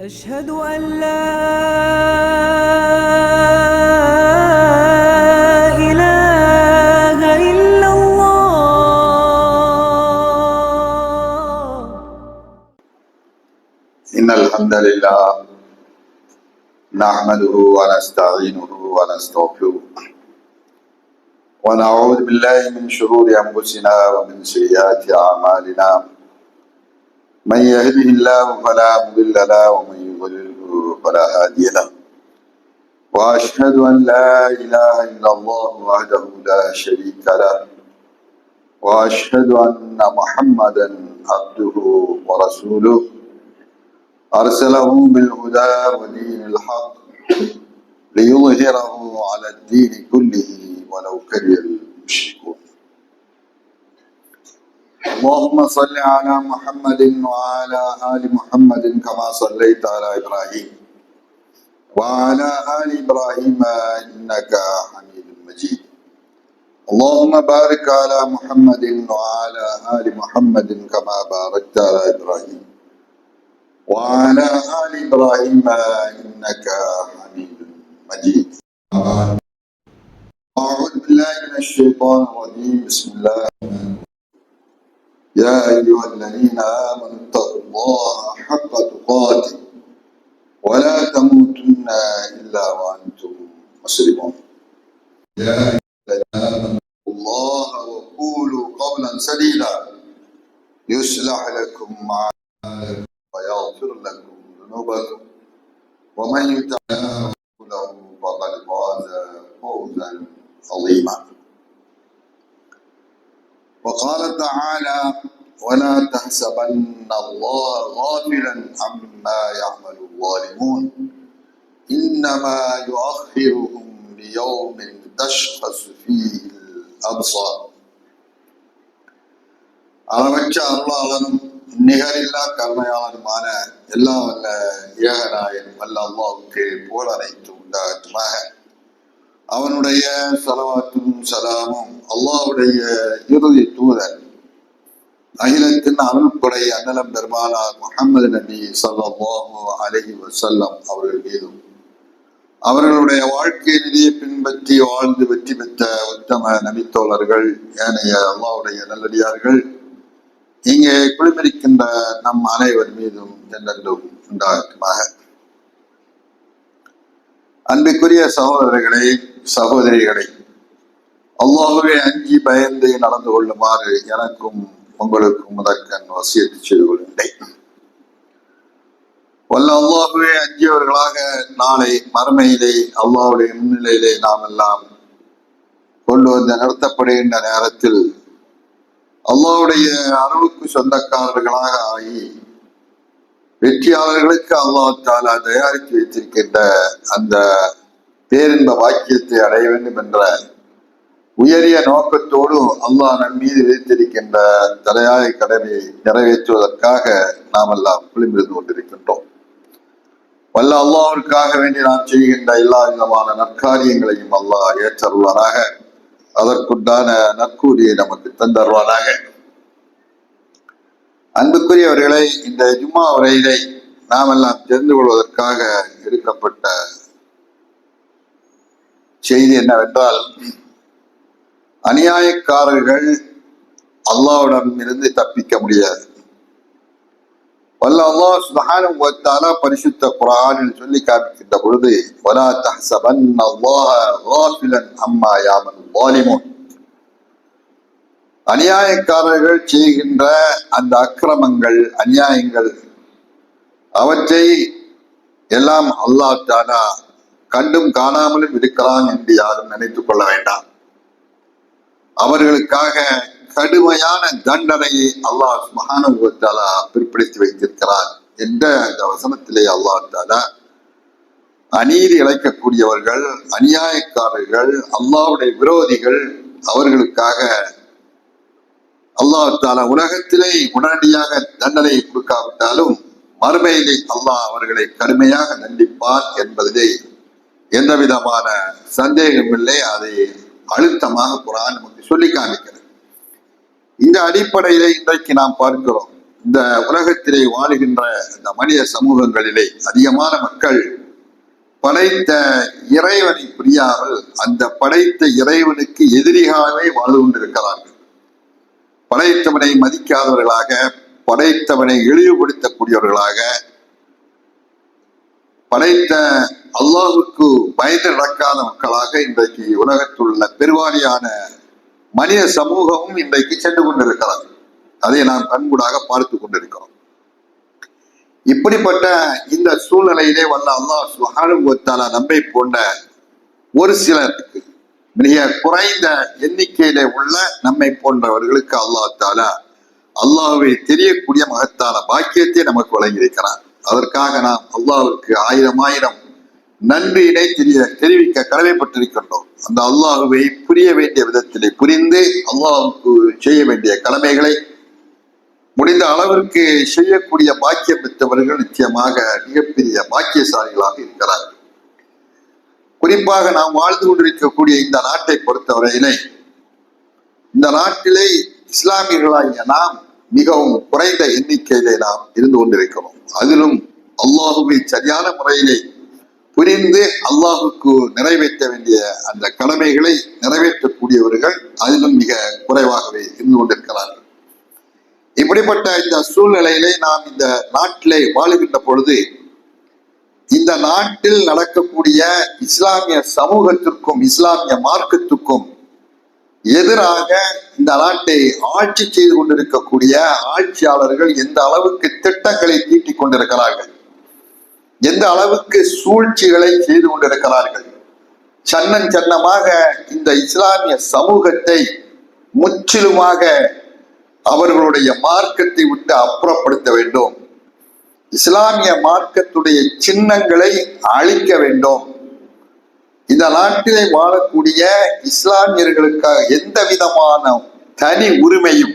أشهد أن لا إله إلا الله. إن الحمد لله نحمده ونستعينه ونستغفره ونعوذ بالله من شرور أنفسنا ومن سيئات أعمالنا من يهده الله فلا مضل له ومن يضلله فلا هادي له وأشهد أن لا إله إلا الله وحده لا شريك له وأشهد أن محمدا عبده ورسوله أرسله بالهدى ودين الحق ليظهره على الدين كله ولو كره المشركون. اللهم صل على محمد وعلى آل محمد كما صليت على إبراهيم وعلى آل إبراهيم إنك حميد مجيد. اللهم بارك على محمد وعلى آل محمد كما باركت على إبراهيم وعلى آل إبراهيم إنك حميد مجيد. أعوذ بالله من الشيطان الرجيم. بسم الله الرحمن الرحيم. يا أيها الذين آمنوا اتقوا الله حق تقاته ولا تموتن إلا وأنتم مسلمون. يا أيها الذين آمنوا اتقوا الله وقولوا قولا سديدا يصلح لكم أعمالكم ويغفر لكم ذنوبكم ومن يطع الله ورسوله فقد فاز فوزا عظيما. وقال تعالى: ولا تحسبن الله غافلا عما يعمل الظالمون إنما يؤخرهم ليوم تشخص فيه الأبصار. அளவற்ற அருளாளனும் நிகரில்லா கருணையாளனுமான எல்லாம் வல்ல ஏகநாயன் வல்ல அல்லாஹ்வுக்கு புகழ் அனைத்து உண்டாகட்டுமாக. அவனுடைய ஸலவாத்தும் ஸலாமும் அல்லாஹ்வுடைய இறுதி தூதர் அகிலத்தின் அருள்படை அன்னலம் பெருமானார் முஹம்மது நபி ஸல்லல்லாஹு அலைஹி வஸல்லம் அவர்கள் மீதும் அவர்களுடைய வாழ்க்கை நிதியை பின்பற்றி வாழ்ந்து வெற்றி பெற்ற உத்தம நபித்தோழர்கள் ஏனைய அல்லாஹ்வுடைய நல்லடியார்கள் இங்கே குழுமிருக்கின்ற நம் அனைவர் மீதும் என்றென்றும் உண்டாகட்டுமாக. அன்பிற்குரிய சகோதரர்களே, சகோதரிகளை, அல்லாஹ்வை அஞ்சி பயந்து நடந்து கொள்ளுமாறு எனக்கும் உங்களுக்கும் முதற்கண் வசியத்து செய்து கொள்கின்றேன். வல்ல அல்லாஹ்வை அஞ்சியவர்களாக நாளை மறுமையிலே அல்லாஹ்வுடைய முன்னிலையிலே நாம் எல்லாம் கொண்டு வந்து நிறுத்தப்படுகின்ற நேரத்தில் அல்லாஹ்வுடைய அருளுக்கு சொந்தக்காரர்களாக ஆகி வெற்றியாளர்களுக்கு அல்லாஹ் தஆலா தயாரித்து வைத்திருக்கின்ற அந்த பேரின்ப வாக்கியத்தை அடைய வேண்டும் என்ற உயரிய நோக்கத்தோடு அல்லாஹ் நம் மீது வைத்திருக்கின்ற தலையாய கடமையை நிறைவேற்றுவதற்காக நாம் எல்லாம் குழுமிருந்து கொண்டிருக்கின்றோம். வல்ல அல்லாஹ்விற்காக வேண்டி நாம் செய்கின்ற எல்லா விதமான நற்காரியங்களையும் அல்லாஹ் ஏற்றருள்வானாக. அதற்குண்டான நற்கூலியை நமக்கு தந்தருவானாக. அன்புக்குரியவர்களை, இந்த ஜும்மா உரையிலே நாம் எல்லாம் தெரிந்து கொள்வதற்காக எடுக்கப்பட்ட செய்தி என்னவென்றால், அநியாயக்காரர்கள் அல்லாஹ்விடம் இருந்து தப்பிக்க முடியாது. வல்ல அல்லாஹ் சுப்ஹானஹு வ தஆலா பரிசுத்த குர்ஆனில் சொல்லி காண்பிக்கின்ற பொழுது, வலா தஹ்சபன்னல்லாஹ காஃபிலன் அம்மா யாமலு ஸாலிமூன். அநியாயக்காரர்கள் செய்கின்ற அந்த அக்கிரமங்கள், அநியாயங்கள், அவற்றை எல்லாம் அல்லாஹ் தஆலா கண்டும் காணாமலும் இருக்கிறான் என்று யாரும் நினைத்துக் கொள்ள வேண்டாம். அவர்களுக்காக கடுமையான தண்டனையை அல்லாஹ் சுப்ஹானஹு வ தஆலா பிற்படுத்தி வைத்திருக்கிறார் என்ற அந்த வசனத்திலே அல்லாஹ் தஆலா அநீதி இழைக்கக்கூடியவர்கள், அநியாயக்காரர்கள், அல்லாஹ்வுடைய விரோதிகள், அவர்களுக்காக அல்லாஹ் தஆலா உலகத்திலே உடனடியாக தண்டனை கொடுக்காவிட்டாலும் மறுமையிலே அல்லாஹ் அவர்களை கடுமையாக தண்டிப்பார் என்பதிலே எந்த விதமான சந்தேகமில்லை. அதை அழுத்தமாக குர்ஆன் நமக்கு சொல்லி காண்பிக்கிறது. இந்த அடிப்படையிலே இன்றைக்கு நாம் பார்க்கிறோம், இந்த உலகத்திலே வாழுகின்ற இந்த மனித சமூகங்களிலே அதிகமான மக்கள் படைத்த இறைவனை புரியாமல் அந்த படைத்த இறைவனுக்கு எதிரியாகவே வாழ்ந்து கொண்டிருக்கிறார்கள். படைத்தவனை மதிக்காதவர்களாக, படைத்தவனை இழிவுபடுத்தக்கூடியவர்களாக, படைத்த அல்லாஹுக்கு பயந்து நடக்காத மக்களாக இன்றைக்கு உலகத்தில் உள்ள பெருவாரியான மனித சமூகமும் இன்றைக்கு சென்று கொண்டிருக்கிறார். அதை நாம் கண்கூடாக பார்த்து கொண்டிருக்கிறோம். இப்படிப்பட்ட இந்த சூழ்நிலையிலே வந்த அல்லாஹ் சுப்ஹானஹு வ தஆலா நம்மை போன்ற ஒரு சிலருக்கு, மிக குறைந்த எண்ணிக்கையிலே உள்ள நம்மை போன்றவர்களுக்கு அல்லாஹ் தஆலா அல்லாஹ்வை தெரியக்கூடிய மகத்தான பாக்கியத்தை நமக்கு வழங்கியிருக்கிறார். அதற்காக நாம் அல்லாஹ்வுக்கு ஆயிரம் நன்றியினை தெரிவிக்க கடமைப்பட்டிருக்கின்றோம். அந்த அல்லாஹ்வை புரிய வேண்டிய விதத்திலே புரிந்து அல்லாஹ்வுக்கு செய்ய வேண்டிய கடமைகளை முடிந்த அளவிற்கு செய்யக்கூடிய பாக்கியம் பெற்றவர்கள் நிச்சயமாக மிகப்பெரிய பாக்கியசாலிகளாக இருக்கிறார்கள். குறிப்பாக நாம் வாழ்ந்து கொண்டிருக்கக்கூடிய இந்த நாட்டை பொறுத்தவரையிலே, இந்த நாட்டிலே இஸ்லாமியர்களாகிய நாம் மிகவும் குறைந்த எண்ணிக்கையிலே நாம் இருந்து கொண்டிருக்கிறோம். அதிலும் அல்லாஹுவை சரியான முறையிலே புரிந்து அல்லாஹுக்கு நிறைவேற்ற வேண்டிய அந்த கடமைகளை நிறைவேற்றக்கூடியவர்கள் அதிலும் மிக குறைவாகவே இருந்து கொண்டிருக்கிறார்கள். இப்படிப்பட்ட இந்த சூழ்நிலையிலே நாம் இந்த நாட்டிலே வாழுகின்ற பொழுது, இந்த நாட்டில் நடக்கக்கூடிய இஸ்லாமிய சமூகத்திற்கும் இஸ்லாமிய மார்க்கத்துக்கும் எதிராக இந்த நாட்டை ஆட்சி செய்து கொண்டிருக்கக்கூடிய ஆட்சியாளர்கள் எந்த அளவுக்கு திட்டங்களை தீட்டிக் கொண்டிருக்கிறார்கள், எந்த அளவுக்கு சூழ்ச்சிகளை செய்து கொண்டிருக்கிறார்கள். சன்னமாக இந்த இஸ்லாமிய சமூகத்தை முற்றிலுமாக அவர்களுடைய மார்க்கத்தை விட்டு அப்புறப்படுத்த வேண்டும், இஸ்லாமிய மார்க்கத்துடைய சின்னங்களை அழிக்க வேண்டும், இந்த நாட்டிலே வாழக்கூடிய இஸ்லாமியர்களுக்காக எந்த விதமான தனி உரிமையும்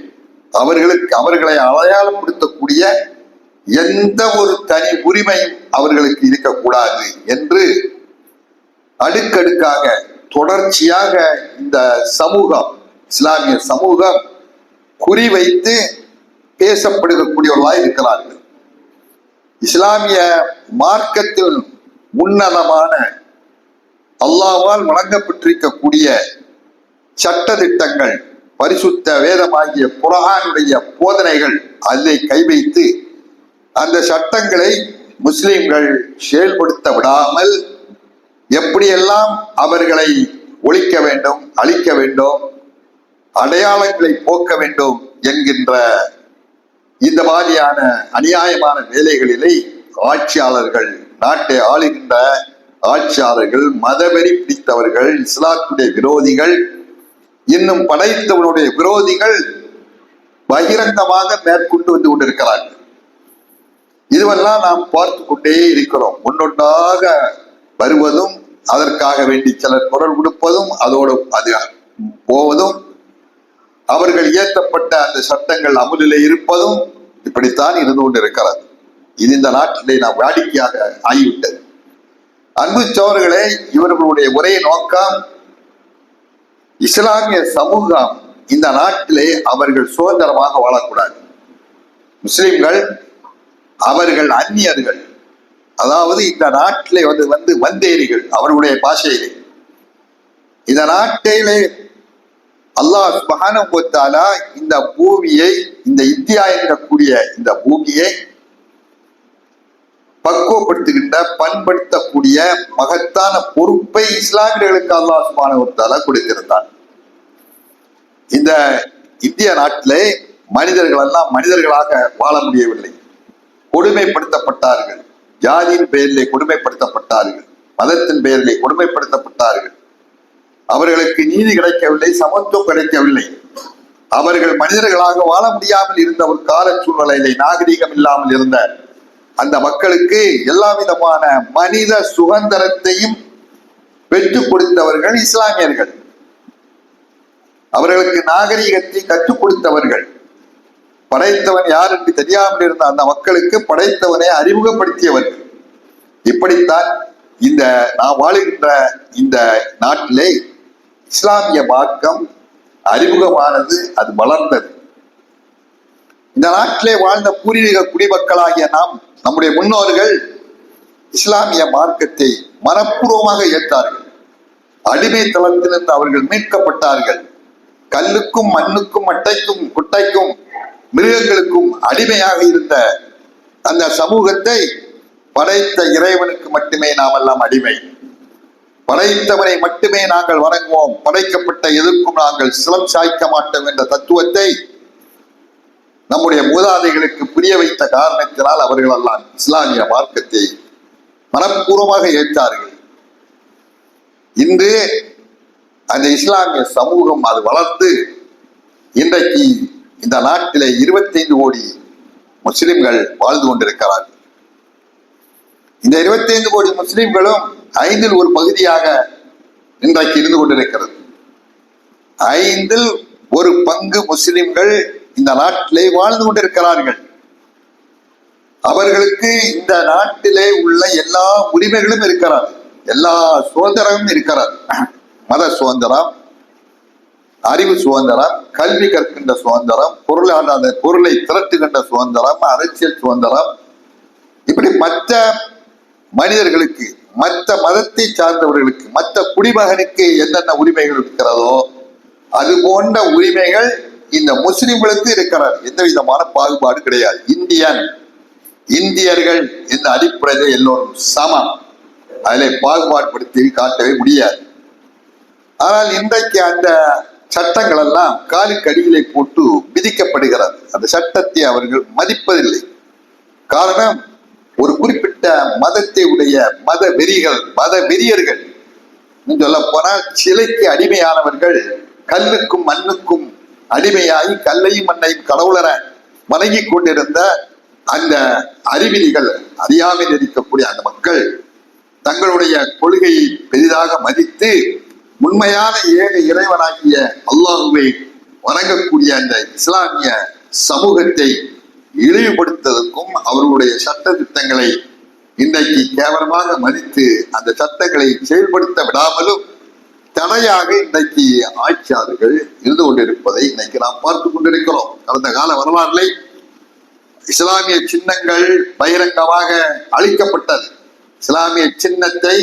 அவர்களை அடையாளப்படுத்தக்கூடிய எந்த ஒரு தனி உரிமையும் அவர்களுக்கு இருக்கக்கூடாது என்று அடுக்கடுக்காக தொடர்ச்சியாக இந்த சமூகம், இஸ்லாமிய சமூகம் குறிவைத்து பேசப்படுகக்கூடியவர்களாய் இருக்கிறார்கள். இஸ்லாமிய மார்க்கத்தில் உன்னதமான அல்லாஹ்வால் வழங்கப்பட்டிருக்கக்கூடிய சட்ட திட்டங்கள், பரிசுத்த வேதமாகிய குர்ஆனுடைய போதனைகள் அதை கை வைத்து அந்த சட்டங்களை முஸ்லிம்கள் செயல்படுத்த விடாமல் எப்படியெல்லாம் அவர்களை ஒழிக்க வேண்டும், அழிக்க வேண்டும், அடையாளங்களை போக்க வேண்டும் என்கின்ற இந்த மாதிரியான அநியாயமான வேலைகளிலே ஆட்சியாளர்கள், நாட்டை ஆளுகின்ற ஆட்சியாளர்கள், மதவெறி பிடித்தவர்கள், இஸ்லாத்துடைய விரோதிகள், இன்னும் படைத்தவனுடைய விரோதிகள் பகிரங்கமாக மேற்கொண்டு வந்து கொண்டிருக்கிறார்கள். இதுவெல்லாம் நாம் பார்த்து கொண்டே இருக்கிறோம். ஒன்றொன்றாக வருவதும், அதற்காக வேண்டி சிலர் குரல் கொடுப்பதும், அதோடு அது போவதும், அவர்கள் இயற்றப்பட்ட அந்த சட்டங்கள் அமுலிலே இருப்பதும் இப்படித்தான் இருந்து கொண்டிருக்கிறது. இது இந்த நாட்டிலே நாம் வாடிக்கையாக ஆகிவிட்டது. அன்பு சோழர்களே, இவர்களுடைய ஒரே நோக்கம் இஸ்லாமிய சமூகம் இந்த நாட்டிலே அவர்கள் சுதந்திரமாக வாழக்கூடாது. முஸ்லிம்கள் அவர்கள் அந்நியர்கள், அதாவது இந்த நாட்டிலே வந்து வந்தேரிகள், அவர்களுடைய பாஷையிலே. இந்த நாட்டிலே அல்லாஹ் சுப்ஹானஹு வ தஆலா இந்த பூமியை, இந்த இந்தியா என்கக்கூடிய இந்த பூமியை பக்குவப்படுத்துகின்ற, பண்படுத்தக்கூடிய மகத்தான பொறுப்பை இஸ்லாமியர்களுக்கு அல்லாஹ் சுப்ஹானஹு வ தஆலா கொடுத்திருந்தார். இந்த இந்திய நாட்டிலே மனிதர்கள் எல்லாம் மனிதர்களாக வாழ முடியவில்லை. கொடுமைப்படுத்தப்பட்டார்கள், ஜாதியின் பெயரிலே கொடுமைப்படுத்தப்பட்டார்கள், மதத்தின் பெயரிலே கொடுமைப்படுத்தப்பட்டார்கள். அவர்களுக்கு நீதி கிடைக்கவில்லை, சமத்துவம் கிடைக்கவில்லை. அவர்கள் மனிதர்களாக வாழ முடியாமல் இருந்த ஒரு கால சூழ்நிலையிலே, நாகரீகம் இல்லாமல் இருந்த அந்த மக்களுக்கு எல்லா விதமான மனித சுதந்திரத்தையும் பெற்றுக் கொடுத்தவர்கள் இஸ்லாமியர்கள். அவர்களுக்கு நாகரீகத்தை கற்றுக் கொடுத்தவர்கள், படைத்தவன் யார் என்று தெரியாமல் இருந்த அந்த மக்களுக்கு படைத்தவனை அறிமுகப்படுத்தியவர்கள். இப்படித்தான் இந்த நாம் வாழுகின்ற இந்த நாட்டிலே இஸ்லாமிய மார்க்கம் அறிமுகமானது, அது வளர்ந்தது. இந்த நாட்டிலே வாழ்ந்த பூர்வீக குடிமக்களாகிய நாம், நம்முடைய முன்னோர்கள் இஸ்லாமிய மார்க்கத்தை மனப்பூர்வமாக ஏற்றார்கள். அடிமை தளத்திலிருந்து அவர்கள் மீட்கப்பட்டார்கள். கல்லுக்கும் மண்ணுக்கும் மட்டைக்கும் குட்டைக்கும் மிருகங்களுக்கும் அடிமையாக இருந்த அந்த சமூகத்தை படைத்த இறைவனுக்கு மட்டுமே நாம் எல்லாம் அடிமை, படைத்தவனை மட்டுமே நாங்கள் வணங்குவோம், படைக்கப்பட்ட எதற்கும் நாங்கள் சிலம் சாய்க்க மாட்டோம் என்ற தத்துவத்தை நம்முடைய மூதாதைகளுக்கு புரிய வைத்த காரணத்தினால் அவர்கள் எல்லாம் இஸ்லாமிய மார்க்கத்தை மனப்பூர்வமாக ஏற்றார்கள். இன்று அந்த இஸ்லாமிய சமூகம் அது வளர்ந்து இன்றைக்கு இந்த நாட்டிலே 25 கோடி முஸ்லிம்கள் வாழ்ந்து கொண்டிருக்கிறார்கள். இந்த 25 கோடி முஸ்லிம்களும் 5இல் ஒரு பகுதியாக இன்றைக்கு இருந்து கொண்டிருக்கிறது. 5இல் ஒரு பங்கு முஸ்லிம்கள் இந்த நாட்டிலே வாழ்ந்து கொண்டிருக்கிறார்கள். அவர்களுக்கு இந்த நாட்டிலே உள்ள எல்லா உரிமைகளும் இருக்கிறது, எல்லா சுதந்திரமும் இருக்கிறது. மத சுதந்திரம், அறிவு சுதந்திரம், கல்வி கற்கின்ற சுதந்திரம், பொருளை திரட்டுகின்ற சுதந்திரம், அரசியல் சுதந்திரம், இப்படி மற்ற மனிதர்களுக்கு, மற்ற மதத்தை சார்ந்தவர்களுக்கு, மற்ற குடிமகனுக்கு என்னென்ன உரிமைகள் இருக்கிறதோ அது போன்ற உரிமைகள் இந்த முஸ்லிம்களுக்கு இருக்கிறது. எந்த விதமான பாகுபாடு கிடையாது. இந்தியர்கள் இந்த அடிப்படையில் எல்லோரும் சமம், அதில் பாகுபாடுபடுத்தி காட்டவே முடியாது. ஆனால் இன்றைக்கு அந்த சட்டங்கள் எல்லாம் காலுக்கு அடியிலே போட்டு விதிக்கப்படுகிறது. அந்த சட்டத்தை அவர்கள் மதிப்பதில்லை. காரணம், ஒரு குறிப்பிட்ட மதத்தை உடைய மத வெறியர்கள் சொல்ல போனால் சிலைக்கு அடிமையானவர்கள் கல்லுக்கும் மண்ணுக்கும் அடிமையாகி கல்லையும் மண்ணையும் கடவுளர வணங்கி கொண்டிருந்த அந்த அறிவிலிகள், அறியாமல் இருக்கக்கூடிய அந்த மக்கள் தங்களுடைய கொள்கையை பெரிதாக மதித்து உண்மையான ஏக இறைவனாகிய அல்லாஹுவை வணங்கக்கூடிய அந்த இஸ்லாமிய சமூகத்தை இழிவுபடுத்துவதற்கும் அவர்களுடைய சட்ட திட்டங்களை இன்றைக்கு கேவலமாக மதித்து அந்த சட்டங்களை செயல்படுத்த விடாமலும் தடையாக இன்றைக்கு ஆட்சியாளர்கள் இருந்து கொண்டிருப்பதை இன்னைக்கு நாம் பார்த்து கொண்டிருக்கிறோம். கடந்த கால வரலாறுகளை இஸ்லாமிய சின்னங்கள் பகிரங்கமாக அழிக்கப்பட்டது. இஸ்லாமிய சின்னத்தை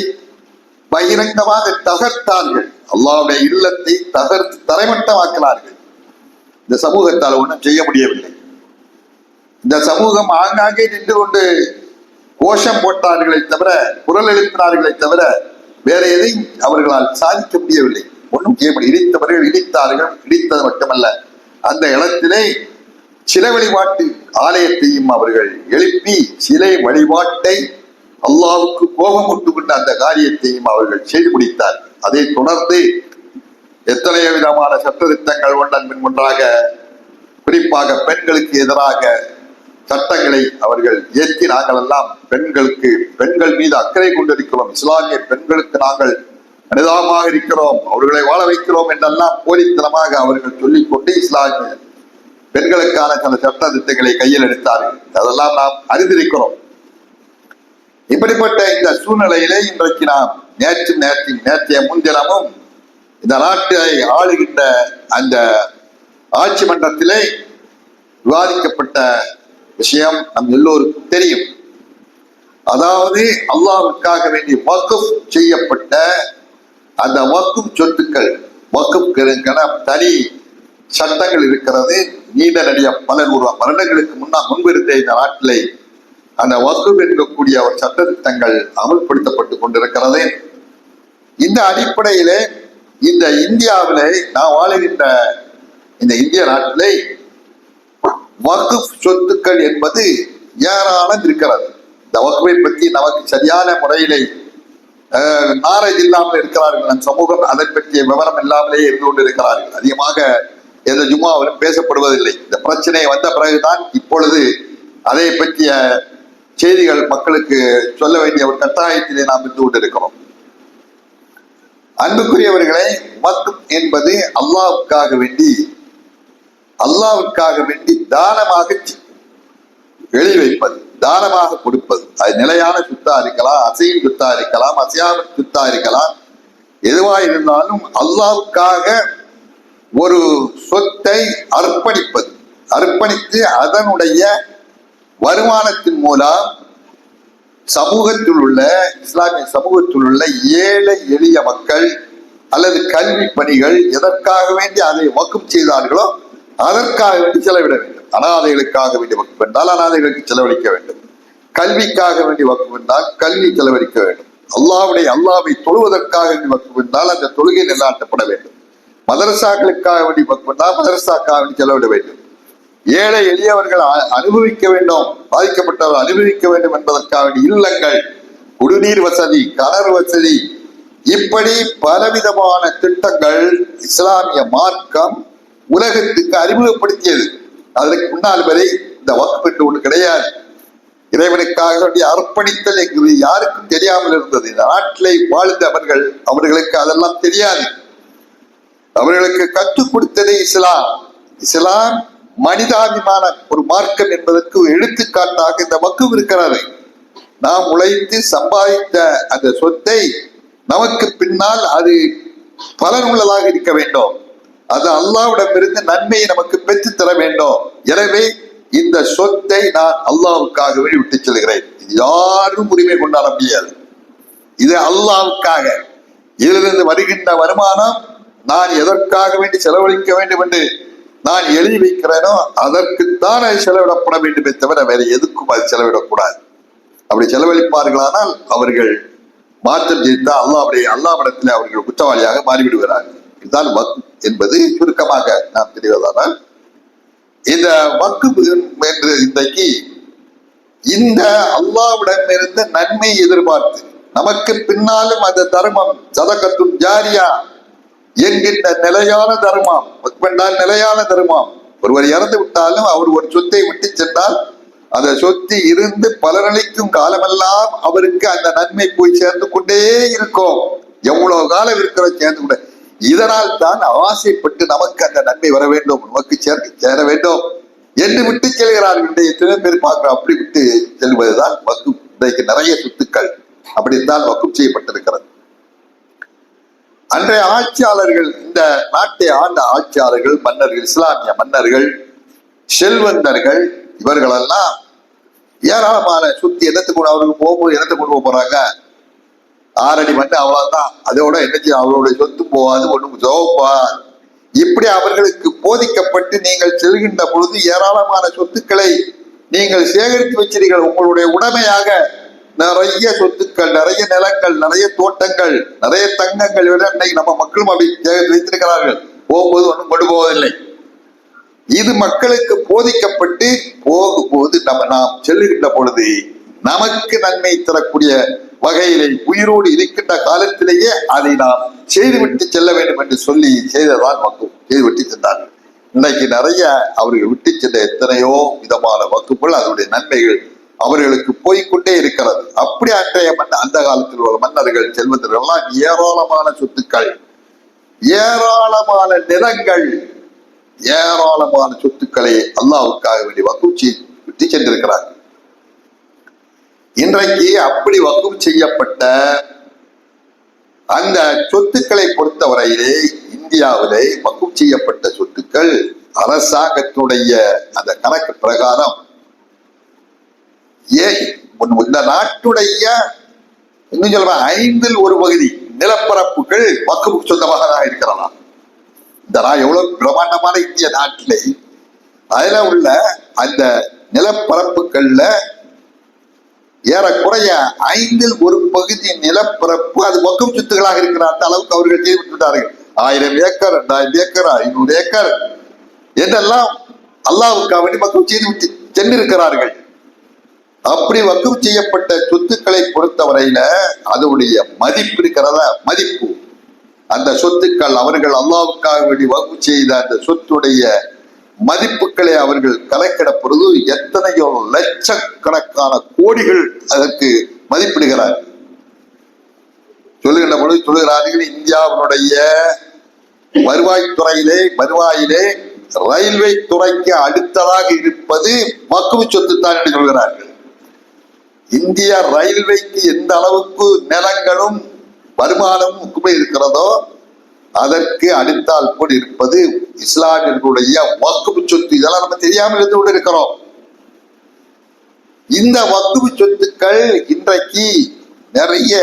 பகிரங்கமாக தகர்த்தார்கள். அல்லாஹ்வுடைய இல்லத்தை தகர்த்து தரைமட்டமாக்கினார்கள். இந்த சமூகத்தால் ஒன்றும் செய்ய முடியவில்லை. இந்த சமூகம் ஆங்காங்கே நின்று கொண்டு கோஷம் போட்டார்களே தவிர, குரல் எழுப்பினார்களே தவிர வேற எதையும் அவர்களால் சாதிக்க முடியவில்லை. ஒன்றும் செய்ய முடியும். இடித்தவர்கள் இடித்தார்கள். இடித்தது மட்டுமல்ல, அந்த இடத்திலே சிலை வழிபாட்டு ஆலயத்தையும் அவர்கள் எழுப்பி சிலை வழிபாட்டை அல்லாஹ்வுக்கு கோபமூட்டு கொண்ட அந்த காரியத்தையும் அவர்கள் செய்து முடித்தார். அதை தொடர்ந்து எத்தனையோ விதமான சட்டத்திட்டங்கள் ஒன்றன் பின் ஒன்றாக, குறிப்பாக பெண்களுக்கு எதிராக சட்டங்களை அவர்கள் ஏற்றி நாங்கள் எல்லாம் பெண்கள் மீது அக்கறை கொண்டிருக்கிறோம், இஸ்லாமிய பெண்களுக்கு நாங்கள் அனுதாபமாக இருக்கிறோம், அவர்களை வாழ வைக்கிறோம் என்றெல்லாம் போலித்தனமாக அவர்கள் சொல்லிக்கொண்டு இஸ்லாமிய பெண்களுக்கான சில சட்ட திட்டங்களை கையில் எடுத்தார்கள். அதெல்லாம் நாம் அறிந்திருக்கிறோம். இப்படிப்பட்ட இந்த சூழ்நிலையிலே இன்றைக்கு நாம் நேற்றைய முன்தினமும் இந்த நாட்டை ஆளுகின்ற அந்த ஆட்சி மன்றத்திலே விவாதிக்கப்பட்ட விஷயம் நம் எல்லோருக்கும் தெரியும். அதாவது அல்லாஹ்வுக்காக வேண்டி வக்ஃப் செய்யப்பட்ட அந்த வக்ஃப் சொத்துக்கள், வக்ஃப்களுக்கென தனி சட்டங்கள் இருக்கிறது. நீண்ட நடிக பல 100 வருடங்களுக்கு முன்பு இருந்த இந்த நாட்டிலே அந்த வக்ஃப் என்கக்கூடிய ஒரு சட்டத்திட்டங்கள் அமல்படுத்தப்பட்டு கொண்டிருக்கிறது. இந்த அடிப்படையிலே இந்த இந்தியாவிலே நான் வாழுகின்ற இந்த இந்திய நாட்டிலே வக்ஃப் சொத்துக்கள் என்பது ஏராளம் இருக்கிறது. இந்த வக்ஃபை பற்றி நமக்கு சரியான முறையிலே நாலேஜ் இல்லாமல் இருக்கிறார்கள். நம் சமூகம் அதை பற்றிய விவரம் இல்லாமலே இருந்து கொண்டிருக்கிறார்கள். அதிகமாக எந்த ஜும்மாவிலும் பேசப்படுவதில்லை. இந்த பிரச்சனை வந்த பிறகுதான் இப்பொழுது அதை பற்றிய செய்திகள் மக்களுக்கு சொல்ல வேண்டிய ஒரு கட்டாயத்திலே நாம் இருந்து கொண்டிருக்கிறோம். அன்புக்குரியவர்களே, வக்ஃப் என்பது அல்லாஹ்வுக்காக வேண்டி தானமாக எழுதி வைப்பது, தானமாக கொடுப்பது. அது நிலையான சொத்தா இருக்கலாம், அசையும் சொத்தா இருக்கலாம், அசையாத சொத்தா இருக்கலாம். எதுவா இருந்தாலும் அல்லாஹ்வுக்காக ஒரு சொத்தை அர்ப்பணிப்பது, அர்ப்பணித்து அதனுடைய வருமானத்தின் மூலம் சமூகத்தில் உள்ள இஸ்லாமிய சமூகத்தில் உள்ள ஏழை எளிய மக்கள் அல்லது கல்வி பணிகள் எதற்காக வேண்டி அதை வக்ஃப் செய்தார்களோ அதற்காக வேண்டி செலவிட வேண்டும். அனாதைகளுக்காக வேண்டி வக்ஃப் என்றால் அனாதைகளுக்கு செலவழிக்க வேண்டும். கல்விக்காக வேண்டி வக்ஃப் என்றால் கல்வி செலவழிக்க வேண்டும். அல்லாவை தொழுவதற்காக வேண்டி வக்ஃப் என்றால் அந்த தொழுகை நிலைநாட்டப்பட வேண்டும். மதரசாக்களுக்காக வேண்டி வக்ஃப் என்றால் மதரசாக்காக வேண்டி செலவிட வேண்டும். ஏழை எளியவர்கள் அனுபவிக்க வேண்டும், பாதிக்கப்பட்டவர்கள் அனுபவிக்க வேண்டும் என்பதற்காக வேண்டி இல்லங்கள், குடிநீர் வசதி, கிணறு வசதி, இப்படி பலவிதமான திட்டங்கள் இஸ்லாமிய மார்க்கம் உலகத்துக்கு அறிமுகப்படுத்தியது. அதற்கு முன்னால் வரை இந்த வக்ஃப் என்று ஒன்று கிடையாது. இறைவனுக்காக வேண்டிய அர்ப்பணித்தல் என்கிறது யாருக்கும் தெரியாமல் இருந்தது. இந்த நாட்டிலே வாழ்ந்த அவர்களுக்கு அதெல்லாம் தெரியாது. அவர்களுக்கு கற்றுக் கொடுத்ததே இஸ்லாம். இஸ்லாம் மனிதாபிமான ஒரு மார்க்கம் என்பதற்கு எடுத்துக்காட்டாக இந்த வக்ஃப் இருக்கிறது. நாம் உழைத்து சம்பாதித்த அந்த சொத்தை நமக்கு பின்னால் அது பலனுள்ளதாக இருக்க வேண்டும். அது அல்லாஹ்விடமிருந்து நன்மையை நமக்கு பெற்று தர வேண்டும். எனவே இந்த சொத்தை நான் அல்லாஹ்வுக்காக விட்டு செல்கிறேன். இது யாரும் உரிமை கொண்டாட முடியாது. இது அல்லாஹ்வுக்காக. இதிலிருந்து வருகின்ற வருமானம் நான் எதற்காக வேண்டி செலவழிக்க வேண்டும் என்று நான் எழுதி வைக்கிறேனோ அதற்குத்தான் அது செலவிடப்பட வேண்டுமே தவிர வேற எதுக்கும் அது செலவிடக்கூடாது. அப்படி செலவழிப்பார்களானால் அவர்கள் மாற்றம் செய்தால் அல்லாஹ்விடத்தில் அவர்கள் குற்றவாளியாக மாறிவிடுகிறார்கள். இதுதான் வக்ஃப் என்பது சுருக்கமாக நாம் தெரிவதானால், இந்த வக்ஃப் என்று இன்றைக்கு இந்த அல்லாஹ்விடமிருந்து நன்மை எதிர்பார்த்து நமக்கு பின்னாலும் அந்த தர்மம் சதகத்துன் ஜாரியா என்கின்ற நிலையான தர்மம். வக்ஃப் என்றால் நிலையான தர்மம். ஒருவர் இறந்து விட்டாலும் அவர் ஒரு சொத்தை விட்டு சென்றால் அந்த சொத்து இருந்து பலனளிக்கும் காலமெல்லாம் அவருக்கு அந்த நன்மை போய் சேர்ந்து கொண்டே இருக்கும். எவ்வளவு காலம் இருக்கிற சேர்ந்து கொண்டே. இதனால் தான் ஆசைப்பட்டு நமக்கு அந்த நன்மை வர வேண்டும், நமக்கு சேர வேண்டும் என்று விட்டு செல்கிறார்கள். எத்தனை பேர் பார்க்கிறோம். அப்படி விட்டு செல்வதுதான் வக்ஃப். இன்றைக்கு நிறைய சொத்துக்கள் அப்படித்தான் வக்ஃப் செய்யப்பட்டிருக்கிறது. அன்றைய ஆட்சியாளர்கள், இந்த நாட்டை ஆண்ட ஆட்சியாளர்கள், மன்னர்கள், இஸ்லாமிய மன்னர்கள், செல்வந்தர்கள், இவர்களெல்லாம் ஏராளமான சுத்தி என்னத்துக்கு அவருக்கு போகும்போது என்னத்தை கொண்டு போறாங்க? 6 அடி மண்ணு அவ்வளவுதான். அதோட என்ன செய்யும்? அவருடைய சொத்து போகாது, ஒண்ணும் ஜோப்பார். இப்படி அவர்களுக்கு போதிக்கப்பட்டு நீங்கள் செல்கின்ற பொழுது ஏராளமான சொத்துக்களை நீங்கள் சேகரித்து வச்சிருக்கீர்கள். உங்களுடைய உடைமையாக நிறைய சொத்துக்கள், நிறைய நிலங்கள், நிறைய தோட்டங்கள், நிறைய தங்கங்கள் இன்னைக்கு நம்ம மக்களும் அப்படி சேகரித்து வைத்திருக்கிறார்கள். போகும்போது ஒன்றும் கொண்டு போவதில்லை. இது மக்களுக்கு போதிக்கப்பட்டு போகும்போது நாம் செல்லுகின்ற பொழுது நமக்கு நன்மை தரக்கூடிய வகையிலே உயிரோடு இருக்கின்ற காலத்திலேயே அதை நாம் செய்துவிட்டு செல்ல வேண்டும் என்று சொல்லி செய்ததான் வக்ஃப். செய்துவிட்டு சென்றார்கள். இன்னைக்கு நிறைய அவர்கள் விட்டு சென்ற எத்தனையோ விதமான வக்ஃப்கள், அதனுடைய நன்மைகள் அவர்களுக்கு போய்கொண்டே இருக்கிறது. அப்படி அன்றைய அந்த காலத்தில் உள்ள மன்னர்கள், செல்வந்தர்கள் எல்லாம் ஏராளமான சொத்துக்கள், ஏராளமான நிலங்கள், ஏராளமான சொத்துக்களை அல்லாஹ்வுக்காக வேண்டி வக்ஃப் விட்டு சென்றிருக்கிறார்கள். இன்றைக்கு அப்படி வக்ஃப் செய்யப்பட்ட அந்த சொத்துக்களை பொறுத்தவரையிலே இந்தியாவிலே வக்ஃப் செய்யப்பட்ட சொத்துக்கள் அரசாங்கத்தினுடைய அந்த கணக்கு பிரகாரம் இந்த நாட்டுடைய இன்னும் சொல்ல 5இல் 1 பகுதி நிலப்பரப்புகள் வக்ஃப் சொந்தமாக தான் இருக்கிறதா. இந்த எவ்வளவு பிரமாண்டமான இந்திய நாட்டிலே அதுல உள்ள அந்த நிலப்பரப்புகள்ல ஏறக்குறைய 5இல் 1 பகுதி நிலப்பரப்பு அது வக்ஃப் சொத்துக்களாக இருக்கிற அந்த அளவுக்கு அவர்கள் செய்து விட்டார்கள். 1000 ஏக்கர், 2000 ஏக்கர், 500 ஏக்கர் என்றெல்லாம் அல்லாஹ்வுக்காக வேண்டி வக்ஃப் செய்து விட்டு சென்றிருக்கிறார்கள். அப்படி வக்ஃப் செய்யப்பட்ட சொத்துக்களை பொறுத்தவரையில அதனுடைய மதிப்பு இருக்கிறதா, மதிப்பு அந்த சொத்துக்கள் அவர்கள் அல்லாஹ்வுக்காக வேண்டி வக்ஃப் செய்த அந்த சொத்துடைய மதிப்புகளை அவர்கள் கணக்கிட பொழுது எத்தனையோ லட்சக்கணக்கான கோடிகள் அதற்கு மதிப்பிடுகிறார். சொல்லுகின்ற பொழுது சொல்லுகிறார்கள், இந்தியாவினுடைய வருவாயிலே ரயில்வே துறைக்கு அடுத்ததாக இருப்பது வக்ஃப் சொத்து தான் என்று சொல்கிறார்கள். இந்திய ரயில்வேக்கு எந்த அளவுக்கு நிலங்களும் வருமானமும் இருக்கிறதோ அதற்கு அடுத்தால் போல் இருப்பது இஸ்லாமியர்களுடைய வக்ஃப் சொத்து. இதெல்லாம் நம்ம தெரியாமல் இருந்து கொண்டு இருக்கிறோம். இந்த வக்ஃப் சொத்துக்கள் இன்றைக்கு நிறைய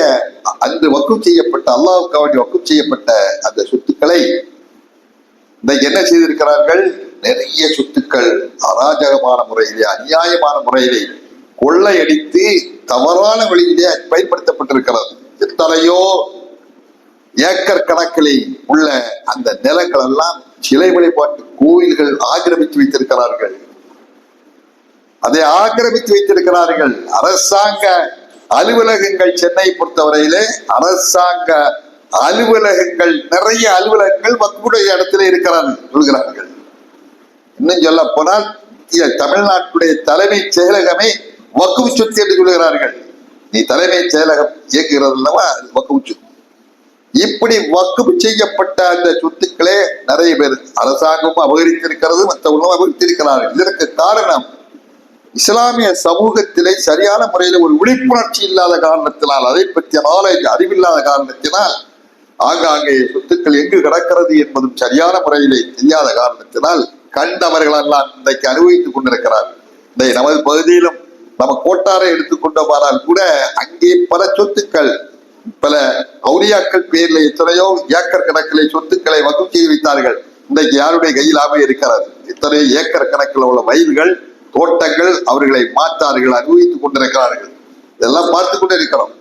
அன்று வக்ஃப் செய்யப்பட்ட, அல்லாஹ்வுக்காக வேண்டி வக்ஃப் செய்யப்பட்ட அந்த சொத்துக்களை இன்றைக்கு என்ன செய்திருக்கிறார்கள்? நிறைய சொத்துக்கள் அராஜகமான முறையிலே, அநியாயமான முறையிலே கொள்ளையடித்து தவறான வழியிலே பயன்படுத்தப்பட்டிருக்கிறது. எத்தனையோ ஏக்கர் கணக்கில் உள்ள அந்த நிலங்கள் எல்லாம் சிலை வழிபாட்டு கோயில்கள் ஆக்கிரமித்து வைத்திருக்கிறார்கள். அதை ஆக்கிரமித்து வைத்திருக்கிறார்கள். அரசாங்க அலுவலகங்கள், சென்னை பொறுத்தவரையிலே அரசாங்க அலுவலகங்கள், நிறைய அலுவலகங்கள் வக்ஃபுடைய இடத்துல இருக்கிறார்கள் சொல்கிறார்கள். இன்னும் சொல்ல போனால் தமிழ்நாட்டுடைய தலைமை செயலகமே வக்ஃப் சொத்து என்று சொல்கிறார்கள். நீ தலைமை செயலகம் இயக்குகிறது அல்லவா, வக்ஃப் சொத்து. இப்படி வக்ஃப் செய்யப்பட்ட அந்த சொத்துக்களே நிறைய பேர் அரசாங்கமும் அபகரித்திருக்கிறது, மற்றவர்களும் அபகரித்திருக்கிறார்கள். இதற்கு காரணம் இஸ்லாமிய சமூகத்திலே சரியான முறையில் ஒரு விழிப்புணர்ச்சி இல்லாத காரணத்தினால், அதை பற்றிய நாலேஜ் அறிவில்லாத காரணத்தினால், ஆங்காங்கே சொத்துக்கள் எங்கு கிடக்கிறது என்பதும் சரியான முறையிலே தெரியாத காரணத்தினால் கண்டவர்களெல்லாம் இன்றைக்கு அனுபவித்துக் கொண்டிருக்கிறார்கள். இன்றைக்கு நமது பகுதியிலும் நம்ம கோட்டாரை எடுத்துக்கொண்டோமானால் கூட அங்கே பல சொத்துக்கள், பல அவுலியாக்கள் பேர்ல எத்தனையோ ஏக்கர் கணக்கிலே சொத்துக்களை வக்ஃப் செய்து வைத்தார்கள். இன்றைக்கு யாருடைய கையிலாமே இருக்கிறது. எத்தனையோ ஏக்கர் கணக்கில் உள்ள வயல்கள், தோட்டங்கள் அவர்களை மாற்றார்கள், அனுபவித்துக் கொண்டிருக்கிறார்கள். இதெல்லாம் பார்த்து கொண்டு இருக்கிறோம்.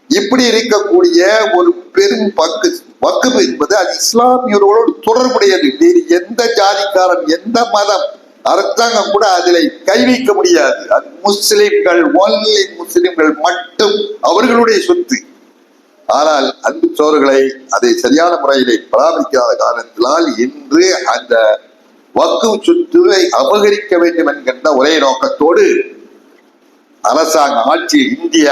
இப்படி இருக்கக்கூடிய ஒரு பெரும் பங்கு வக்ஃப் என்பது அது இஸ்லாமியர்களோடு தொடர்புடையது. வேறு எந்த ஜாதிக்காரன், எந்த மதம், அரசாங்கம் கூட அதில் கை வைக்க முடியாது. அது முஸ்லிம்கள், ஒன்லி முஸ்லிம்கள் மட்டும் அவர்களுடைய சொத்து. ஆனால் அன்பு சோழர்களை அதை சரியான முறையிலே பராமரிக்காத காரணத்தினால் இன்று அந்த வக்ஃப் சொத்துவை அபகரிக்க வேண்டும் என்கின்ற ஒரே நோக்கத்தோடு அரசாங்கம், ஆட்சி, இந்திய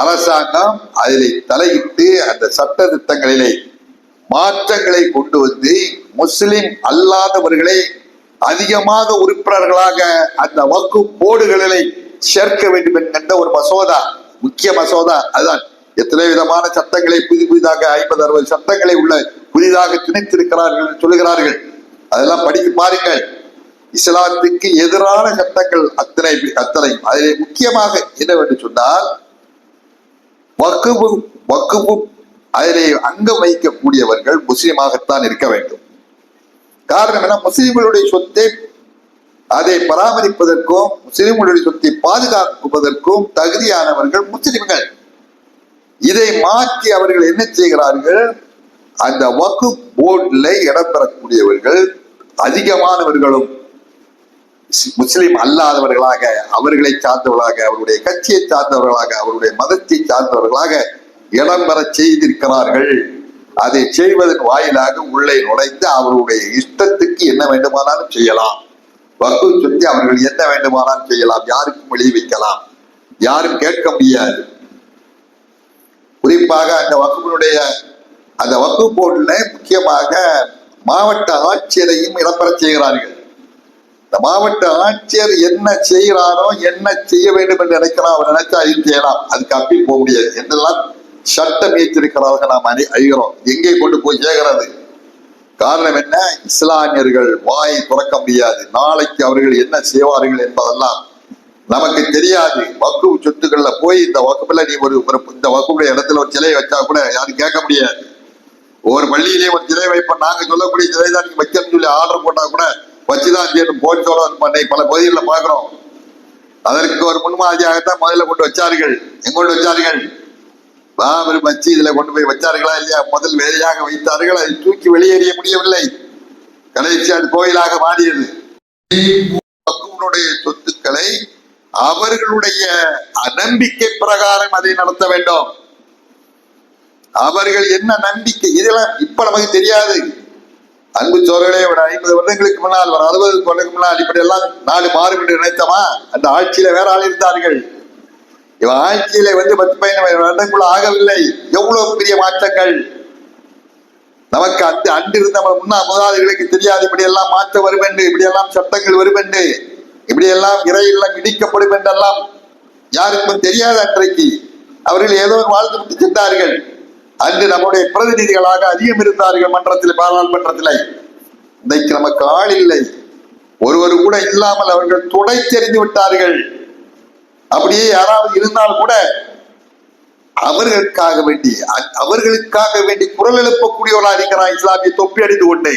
அரசாங்கம் அதிலே தலையிட்டு அந்த சட்ட திட்டங்களிலே மாற்றங்களை கொண்டு வந்து முஸ்லிம் அல்லாதவர்களை அதிகமாக உறுப்பினர்களாக அந்த வக்ஃப் போர்டுகளிலே சேர்க்க வேண்டும் என்கின்ற ஒரு மசோதா, முக்கிய மசோதா. அதுதான் எத்தனை விதமான சட்டங்களை புதிதாக 50-60 சட்டங்களை உள்ள புதிதாக திணித்திருக்கிறார்கள் என்று சொல்லுகிறார்கள். அதெல்லாம் படித்து பாருங்கள். இஸ்லாத்துக்கு எதிரான சட்டங்கள் அத்தனை. அதிலே முக்கியமாக என்னவென்று சொன்னால் வக்ஃப் அதிலே அங்கம் வைக்கக்கூடியவர்கள் முஸ்லிமாகத்தான் இருக்க வேண்டும். காரணம் என்ன? முஸ்லிம்களுடைய சொத்தை அதை பராமரிப்பதற்கும் முஸ்லிம்களுடைய சொத்தை பாதுகாப்பதற்கும் தகுதியானவர்கள் முஸ்லிம்கள். இதை மாற்றி அவர்கள் என்ன செய்கிறார்கள்? அந்த வக்ஃப் போர்டில் இடம்பெறக்கூடியவர்கள் அதிகமானவர்களும் முஸ்லிம் அல்லாதவர்களாக, அவர்களை சார்ந்தவர்களாக, அவருடைய கட்சியை சார்ந்தவர்களாக, அவருடைய மதத்தை சார்ந்தவர்களாக இடம்பெற செய்திருக்கிறார்கள். அதை செய்வதன் வாயிலாக உள்ளே நுழைந்து அவருடைய இஷ்டத்துக்கு என்ன வேண்டுமானாலும் செய்யலாம். வக்ஃப் சொத்தை அவர்கள் என்ன வேண்டுமானாலும் செய்யலாம். யாருக்கும் வெளியே வைக்கலாம், யாரும் கேட்க முடியாது. குறிப்பாக அந்த வக்ஃபினுடைய அந்த வக்ஃப் போர்டுல முக்கியமாக மாவட்ட ஆட்சியரையும் இடம்பெற செய்கிறார்கள். இந்த மாவட்ட ஆட்சியர் என்ன செய்கிறாரோ, என்ன செய்ய வேண்டும் என்று நினைக்கிறான், அவர் நினைச்சா அதையும் செய்யலாம். அதுக்கு அப்பீல் போக முடியாது என்றெல்லாம் சட்டம் ஏற்றிருக்கிறார்கள். நாம் அறிகிறோம். எங்கே கொண்டு போய் சேர்கிறது? காரணம் என்ன? இஸ்லாமியர்கள் வாயை துறக்க முடியாது. நாளைக்கு அவர்கள் என்ன செய்வார்கள் என்பதெல்லாம் நமக்கு தெரியாது. வக்ஃப் சொத்துக்கள்ல போய் இந்த வக்ஃப்ல நீ இந்த வக்ஃபுடைய இடத்துல ஒரு சிலையை வச்சா கூட யாரும் கேட்க முடியாது. ஒரு பள்ளியிலே ஒரு சிலை வைப்போம், நாங்க சொல்லக்கூடிய சிலை தான் நீங்க வைக்கணும்னு சொல்லி ஆர்டர் போட்டா கூட வச்சுதான் செய்யணும் போன்னு சொல்ல பல பகுதிகளில் பார்க்கிறோம். அதற்கு ஒரு முன்மாதிரியாகத்தான் முதல்ல கொண்டு வச்சார்கள். எங்கொண்டு வச்சார்கள்? பாபர் மசீதில கொண்டு போய் வச்சார்களா இல்லையா? முதல் வேலையாக வைத்தார்கள். அதை தூக்கி வெளியேறிய முடியவில்லை. கடைசி அது கோயிலாக மாறியது. சொத்துக்களை அவர்களுடைய நம்பிக்கை பிரகாரம் அதை நடத்த வேண்டும். அவர்கள் என்ன நம்பிக்கை, இதெல்லாம் இப்ப நமக்கு தெரியாது. அன்பு சோழர்களே, ஒரு 50 வருடங்களுக்கு முன்னால், ஒரு 60 வருடங்களுக்கு முன்னால் இப்படி எல்லாம் நாடு மாறும் என்று நினைத்தமா? அந்த ஆட்சியில வேற ஆள் இருந்தார்கள். இவன் ஆட்சியில 10-15 வருடங்களுக்குள்ள ஆகவில்லை. எவ்வளவு பெரிய மாற்றங்கள் நமக்கு அன்றிருந்த முதலாளிகளுக்கு தெரியாது. இப்படி எல்லாம் மாற்றம் வரும் என்று, இப்படி எல்லாம் சட்டங்கள் வரும் என்று, இப்படி எல்லாம் இறையெல்லாம் இடிக்கப்படும் என்றெல்லாம் யாருக்கும் தெரியாது. அன்றைக்கு அவர்கள் ஏதோ வாழ்ந்து விட்டு சென்றார்கள். அன்று நம்முடைய பிரதிநிதிகளாக அதிகம் இருந்தார்கள் மன்றத்தில், பாராளுமன்றத்தில். இன்றைக்கு நமக்கு ஆள் இல்லை. ஒருவர் கூட இல்லாமல் அவர்கள் துடைத்தெறிந்து விட்டார்கள். அப்படியே யாராவது இருந்தால் கூட அவர்களுக்காக வேண்டி குரல் எழுப்பக்கூடியவர்களாக இருக்கிறார். இஸ்லாமிய தொப்பி அடித்து கொண்டு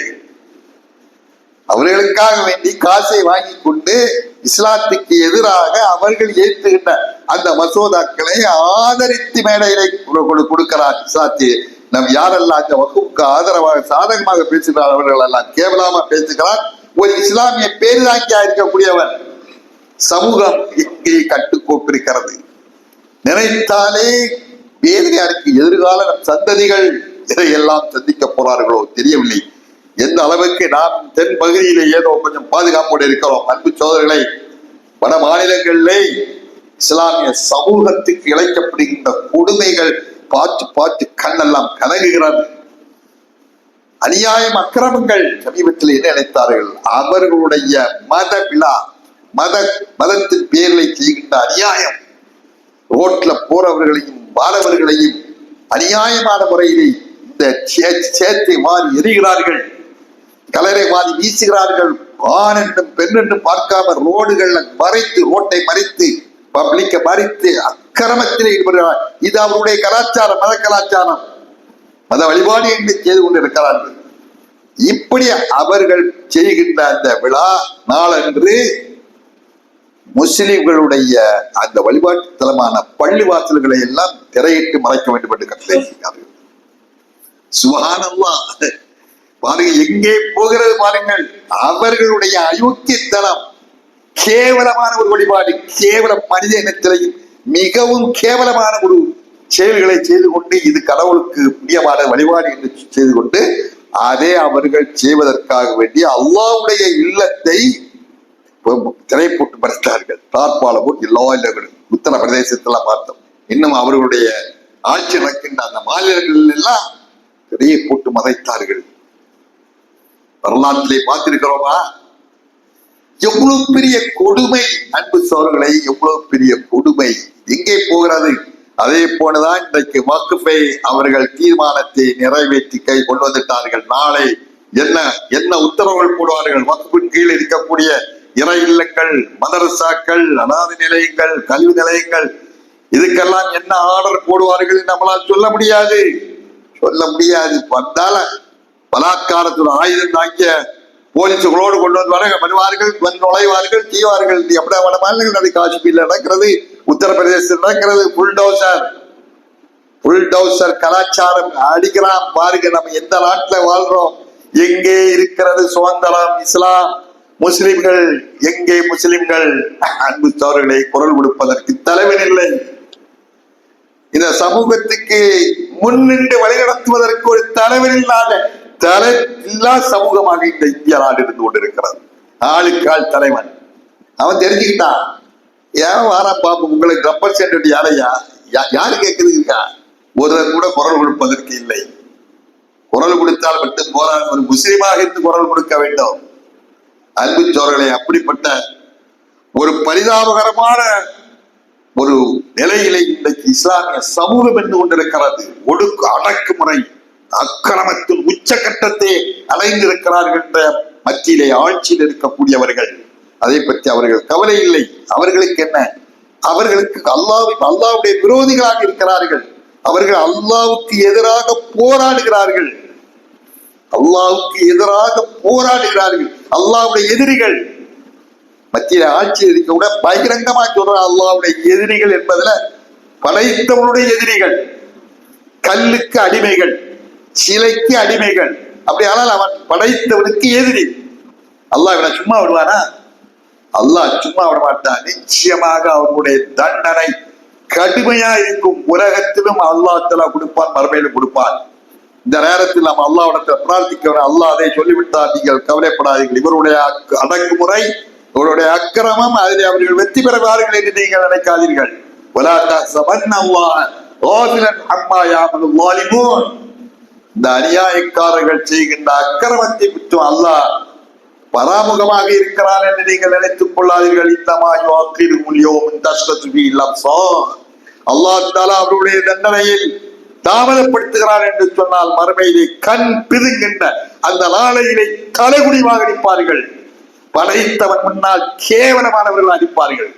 அவர்களுக்காக வேண்டி காசை வாங்கி கொண்டு இஸ்லாத்துக்கு எதிராக அவர்கள் ஏற்றுகின்ற அந்த மசோதாக்களை ஆதரித்து மேடையிலே கொடுக்கிறார். இஸ்லாத்தி நம் யாரெல்லாம் அந்த வகுப்புக்கு ஆதரவாக சாதகமாக பேசுகிறார் அவர்கள் எல்லாம் கேவலமா பேசுகிறார். ஒரு இஸ்லாமிய பேருதாக்கியா இருக்கக்கூடியவர். சமூகம் எங்கே கட்டுக்கோப்பு இருக்கிறது? நினைத்தாலே வேலையாருக்கு எதிர்கால நம் சந்ததிகள் இதையெல்லாம் சந்திக்க போறார்களோ தெரியவில்லை. எந்த அளவுக்கு நாம் தென் பகுதியிலே ஏதோ கொஞ்சம் பாதுகாப்போடு இருக்கிறோம். அன்பு சோதரர்களை, வட மாநிலங்களிலே இஸ்லாமிய சமூகத்துக்கு இழைக்கப்படுகின்ற கொடுமைகள் பார்த்து பார்த்து கண்ணெல்லாம் கலங்குகிறது. அநியாயம், அக்கிரமங்கள். சமீபத்தில் என்ன நினைத்தார்கள்? அவர்களுடைய மத விழா, மதத்தின் பேரில் செய்கின்ற அநியாயம், ரோட்ல போறவர்களையும் மாணவர்களையும் அநியாயமான முறையிலே இந்த சேத்தை மாறி எரிகிறார்கள், கலரை மாறி வீசுகிறார்கள். ஆண் என்றும் பெண் என்றும் பார்க்காம ரோடுகள்ல மறைத்து, ரோட்டை மறைத்து, பப்ளிக்க மறைத்து அக்கிரமத்தில் ஈடுபடுகிறார். இது அவருடைய கலாச்சாரம், மத கலாச்சாரம், மத வழிபாடு என்று செய்து கொண்டிருக்கிறார்கள். இப்படி அவர்கள் செய்கின்ற அந்த விழா நாளன்று முஸ்லிம்களுடைய அந்த வழிபாட்டு தலமான பள்ளி வாசல்களை எல்லாம் திரையிட்டு மறைக்க வேண்டும் என்று கட்டளையிட்டார்கள். சுப்ஹானல்லாஹ், பாருங்க எங்கே போகிறது பாருங்கள். அவர்களுடைய அயோக்கியத்தனம், கேவலமான ஒரு வழிபாடு, கேவல மனித இனத்திலையும் மிகவும் கேவலமான ஒரு செயல்களை செய்து கொண்டு இது கடவுளுக்கு பிரியமான வழிபாடு என்று செய்து கொண்டு அதே அவர்கள் செய்வதற்காக வேண்டி அல்லாஹ்வுடைய இல்லத்தை திரை போட்டு மறைத்தார்கள். தார்பால போட்டு எல்லா இல்லங்களும் உத்தரப்பிரதேசத்தெல்லாம் பார்த்தோம். இன்னும் அவர்களுடைய ஆட்சி நடக்கின்ற அந்த மாநிலங்கள் எல்லாம் திரையை போட்டு மறைத்தார்கள். வரலாற்றிலே பார்த்திருக்கிறோமா? எவ்வளவு பெரிய கொடுமை அன்பு சோழர்களை, எவ்வளவு பெரிய கொடுமை எங்கே போகிறது? அதே போலதான் இன்றைக்கு வக்ஃபை அவர்கள் தீர்மானத்தை நிறைவேற்றி கை கொண்டு வந்துட்டார்கள். நாளை என்ன உத்தரவுகள் போடுவார்கள்? வக்ஃபின் கீழ் இருக்கக்கூடிய இறை இல்லங்கள், மதரசாக்கள், அனாதை நிலையங்கள், கல்வி நிலையங்கள், இதுக்கெல்லாம் என்ன ஆர்டர் போடுவார்கள் நம்மளால் சொல்ல முடியாது. வந்தால பலாத்காரத்தோட ஆயுதம் தாங்கிய போலீசுகளோடு கொண்டு வருவார்கள், வந்து நுழைவார்கள், செய்வார்கள். எப்படி வட மாநிலங்கள், காஷ்மீர்ல நடக்கிறது, உத்தரப்பிரதேசத்தில் நடக்கிறது. புல்டோசர் கலாச்சாரம் அடிக்கிறான் பாருங்க. நம்ம எந்த நாட்டுல வாழ்றோம்? எங்கே இருக்கிறது சுதந்திரம்? இஸ்லாம், முஸ்லிம்கள் எங்கே? முஸ்லிம்கள் அன்பு சோழர்களை குரல் கொடுப்பதற்கு தலைவன் இல்லை. இந்த சமூகத்துக்கு முன்னின்று வழிநடத்துவதற்கு ஒரு தலைவன் இல்லா சமூகமாக இந்த இந்திய நாடு இருந்து கொண்டிருக்கிறது. ஆளுக்கு ஆள் தலைவன். அவன் தெரிஞ்சுக்கிட்டான். ஏன் வாரா பாப்பு உங்களுக்கு ரெப்ரசன்டேட்டிவ் யாரையா? யாரு கேட்குறதுக்கா? ஒருவர் கூட குரல் கொடுப்பதற்கு இல்லை. குரல் கொடுத்தால் மட்டும் போராட ஒரு முஸ்லிமாக இருந்து குரல் கொடுக்க வேண்டும். அன்பு சோழர்களை, அப்படிப்பட்ட ஒரு பரிதாபகரமான ஒரு நிலையிலே இன்றைக்கு இஸ்லாமிய சமூகம் என்று கொண்டிருக்கிறது. அடக்குமுறை, அக்கிரமத்தின் உச்சகட்டத்தை அடைந்திருக்கிறார்கள் என்ற மத்தியிலே ஆட்சியில் இருக்கக்கூடியவர்கள் அதை பற்றி அவர்கள் கவலை இல்லை. அவர்களுக்கு என்ன? அவர்களுக்கு அல்லாஹ்வுடைய விரோதிகளாக இருக்கிறார்கள். அவர்கள் அல்லாஹ்வுக்கு எதிராக போராடுகிறார்கள். அல்லாஹ்வுடைய எதிரிகள் மத்திய ஆட்சியில் இருக்க கூட பகிரங்கமா சொல்ற அல்லாஹ்வுடைய எதிரிகள் என்பதுல படைத்தவனுடைய எதிரிகள், கல்லுக்கு அடிமைகள், சிலைக்கு அடிமைகள். அப்படி ஆனால் அவன் படைத்தவனுக்கு எதிரி. அல்லாஹ் இவனை சும்மா விடுவானா? அல்லாஹ் சும்மா விட மாட்டான். நிச்சயமாக அவனுடைய தண்டனை கடுமையா இருக்கும். உலகத்திலும் அல்லாஹ் தஆலா கொடுப்பான், மறுமையிலும் கொடுப்பான். இந்த நேரத்தில் நாம் அல்லாஹ்விடத்தில் பிரார்த்திக்கிறோம். அல்லாஹ் அதை சொல்லிவிட்டார், நீங்கள் கவலைப்படாதீர்கள். இவருடைய அடக்குமுறை, இவருடைய அக்கிரமம், அதில் அவர்கள் வெற்றி பெறுவார்கள் என்று நீங்கள் நினைக்காதீர்கள். இந்த அநியாயக்காரர்கள் செய்கின்ற அக்கிரமத்தை பற்றி அல்லாஹ் பராமுகமாக இருக்கிறான் என்று நீங்கள் நினைத்துக் கொள்ளாதீர்கள். அல்லாஹ் தஆலா அவருடைய தண்டனையில் தாமதப்படுத்துகிறார் என்று சொன்னால் மறுமையிலே கண் பிதுங்கின்ற அந்த நாளையிலே தலைகுனிவாக அடிப்பார்கள். படைத்தவன் முன்னால் கேவலமானவர்கள் அடிப்பார்கள்.